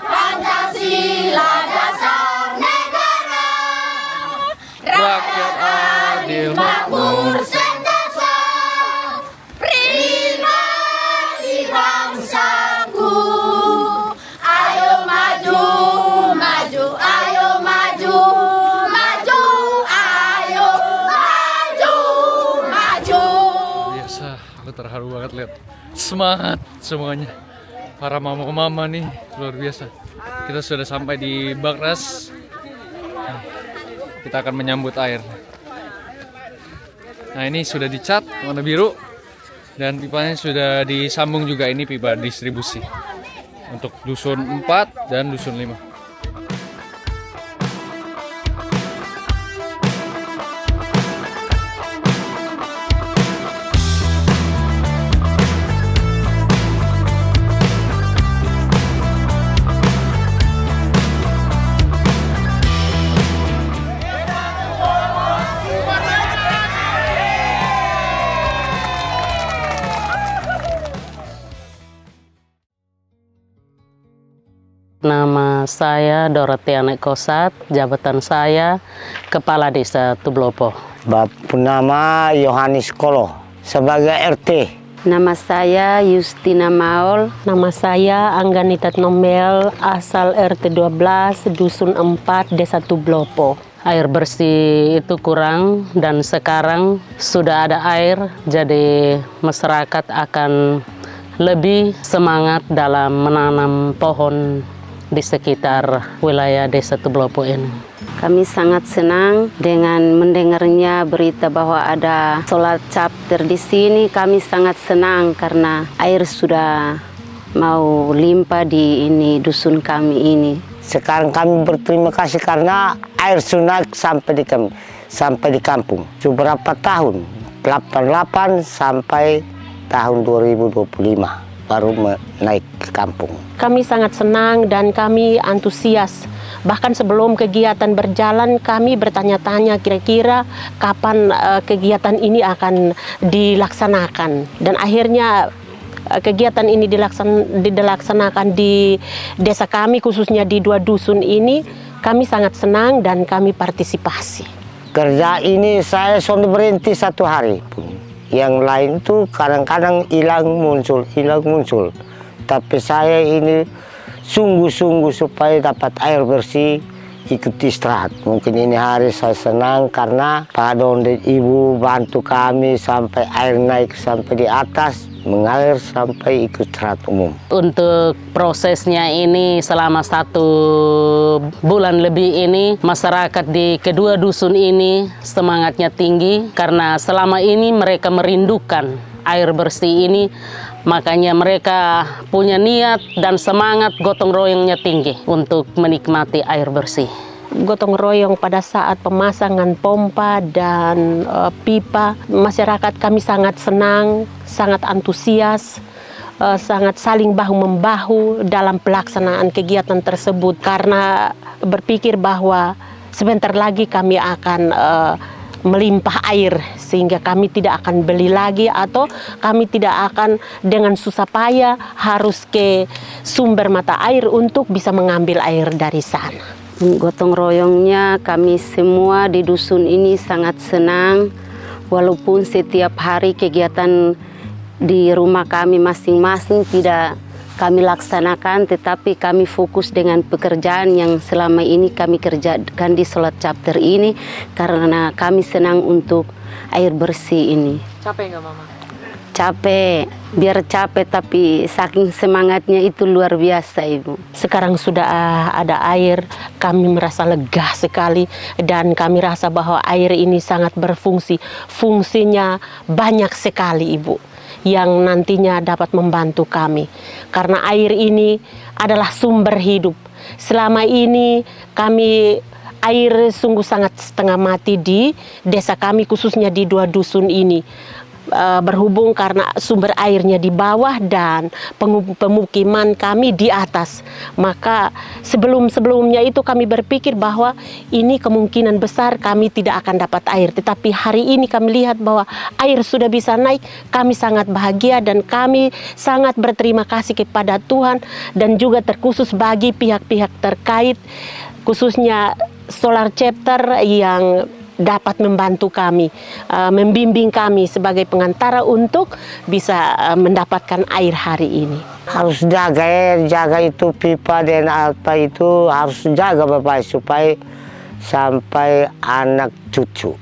Speaker 15: Pancasila dasar negara, rakyat adil makmur sentosa, prima di bangsaku. Ayo maju, maju, ayo maju, maju, ayo maju, maju.
Speaker 1: Biasa, aku terharu banget lihat semangat semuanya. Para mama-mama nih luar biasa. Kita sudah sampai di Bakras. Kita akan menyambut air. Nah, ini sudah dicat warna biru dan pipanya sudah disambung juga. Ini pipa distribusi untuk dusun 4 dan dusun 5.
Speaker 6: Nama saya Dorotiane Kosat, jabatan saya Kepala Desa Tublopo.
Speaker 7: Bapak nama Yohanes Kolo sebagai RT.
Speaker 17: Nama saya Justina Maul.
Speaker 18: Nama saya Angganita Nomel, asal RT 12, Dusun 4, Desa Tublopo.
Speaker 6: Air bersih itu kurang dan sekarang sudah ada air, jadi masyarakat akan lebih semangat dalam menanam pohon di sekitar wilayah Desa Tublopo ini.
Speaker 17: Kami sangat senang dengan mendengarnya berita bahwa ada solar chapter di sini. Kami sangat senang karena air sudah mau limpah di dusun kami ini.
Speaker 7: Sekarang kami berterima kasih karena air sudah naik sampai di kampung. Sudah berapa tahun? 88 sampai tahun 2025 baru naik ke kampung.
Speaker 18: Kami sangat senang dan kami antusias. Bahkan sebelum kegiatan berjalan kami bertanya-tanya kira-kira kapan kegiatan ini akan dilaksanakan. Dan akhirnya kegiatan ini dilaksanakan di desa kami, khususnya di 2 dusun ini. Kami sangat senang dan kami partisipasi.
Speaker 7: Kerja ini saya sudah berhenti 1 hari pun. Yang lain tuh kadang-kadang hilang muncul. Tapi saya ini sungguh-sungguh supaya dapat air bersih, ikut istirahat. Mungkin ini hari saya senang karena Pak Don dan Ibu bantu kami sampai air naik sampai di atas, mengalir sampai ikut istirahat umum.
Speaker 6: Untuk prosesnya ini selama 1 bulan lebih ini, masyarakat di kedua dusun ini semangatnya tinggi karena selama ini mereka merindukan air bersih ini. Makanya mereka punya niat dan semangat gotong royongnya tinggi untuk menikmati air bersih.
Speaker 18: Gotong royong pada saat pemasangan pompa dan pipa, masyarakat kami sangat senang, sangat antusias, sangat saling bahu-membahu dalam pelaksanaan kegiatan tersebut karena berpikir bahwa sebentar lagi kami akan melimpah air sehingga kami tidak akan beli lagi atau kami tidak akan dengan susah payah harus ke sumber mata air untuk bisa mengambil air dari sana.
Speaker 17: Gotong royongnya kami semua di dusun ini sangat senang walaupun setiap hari kegiatan di rumah kami masing-masing tidak kami laksanakan, tetapi kami fokus dengan pekerjaan yang selama ini kami kerjakan di solar chapter ini karena kami senang untuk air bersih ini.
Speaker 13: Capek nggak Mama?
Speaker 17: Capek, biar capek tapi saking semangatnya itu luar biasa Ibu.
Speaker 18: Sekarang sudah ada air, kami merasa lega sekali dan kami rasa bahwa air ini sangat berfungsi. Fungsinya banyak sekali Ibu yang nantinya dapat membantu kami. Karena air ini adalah sumber hidup. Selama ini kami air sungguh sangat setengah mati di desa kami, khususnya di 2 dusun ini. Berhubung karena sumber airnya di bawah dan pemukiman kami di atas. Maka sebelumnya itu kami berpikir bahwa ini kemungkinan besar kami tidak akan dapat air. Tetapi hari ini kami lihat bahwa air sudah bisa naik. Kami sangat bahagia dan kami sangat berterima kasih kepada Tuhan dan juga terkhusus bagi pihak-pihak terkait, khususnya Solar Chapter yang dapat membantu kami, membimbing kami sebagai pengantara untuk bisa mendapatkan air hari ini.
Speaker 7: Harus jaga itu pipa dan apa itu harus jaga Bapak supaya sampai anak cucu.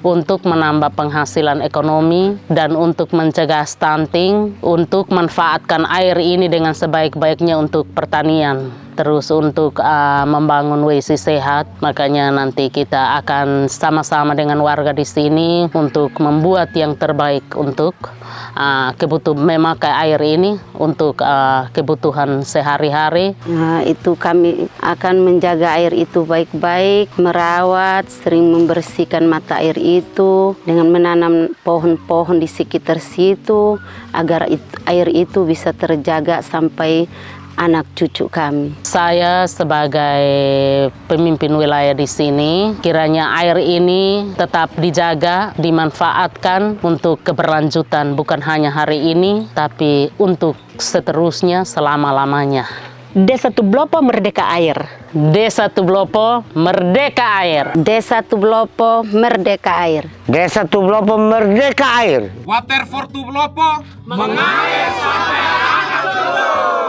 Speaker 6: Untuk menambah penghasilan ekonomi dan untuk mencegah stunting, untuk manfaatkan air ini dengan sebaik-baiknya untuk pertanian. Terus untuk membangun WC sehat, makanya nanti kita akan sama-sama dengan warga di sini untuk membuat yang terbaik untuk kebutuhan memakai air ini untuk kebutuhan sehari-hari.
Speaker 17: Itu kami akan menjaga air itu baik-baik, merawat, sering membersihkan mata air itu dengan menanam pohon-pohon di sekitar situ agar air itu bisa terjaga sampai anak cucu kami.
Speaker 6: Saya sebagai pemimpin wilayah di sini, kiranya air ini tetap dijaga, dimanfaatkan untuk keberlanjutan bukan hanya hari ini, tapi untuk seterusnya selama-lamanya.
Speaker 18: Desa Tublopo Merdeka Air.
Speaker 6: Desa Tublopo Merdeka Air.
Speaker 17: Desa Tublopo Merdeka Air.
Speaker 7: Desa Tublopo Merdeka Air.
Speaker 19: Water for Tublopo mengalir sampai anak cucu.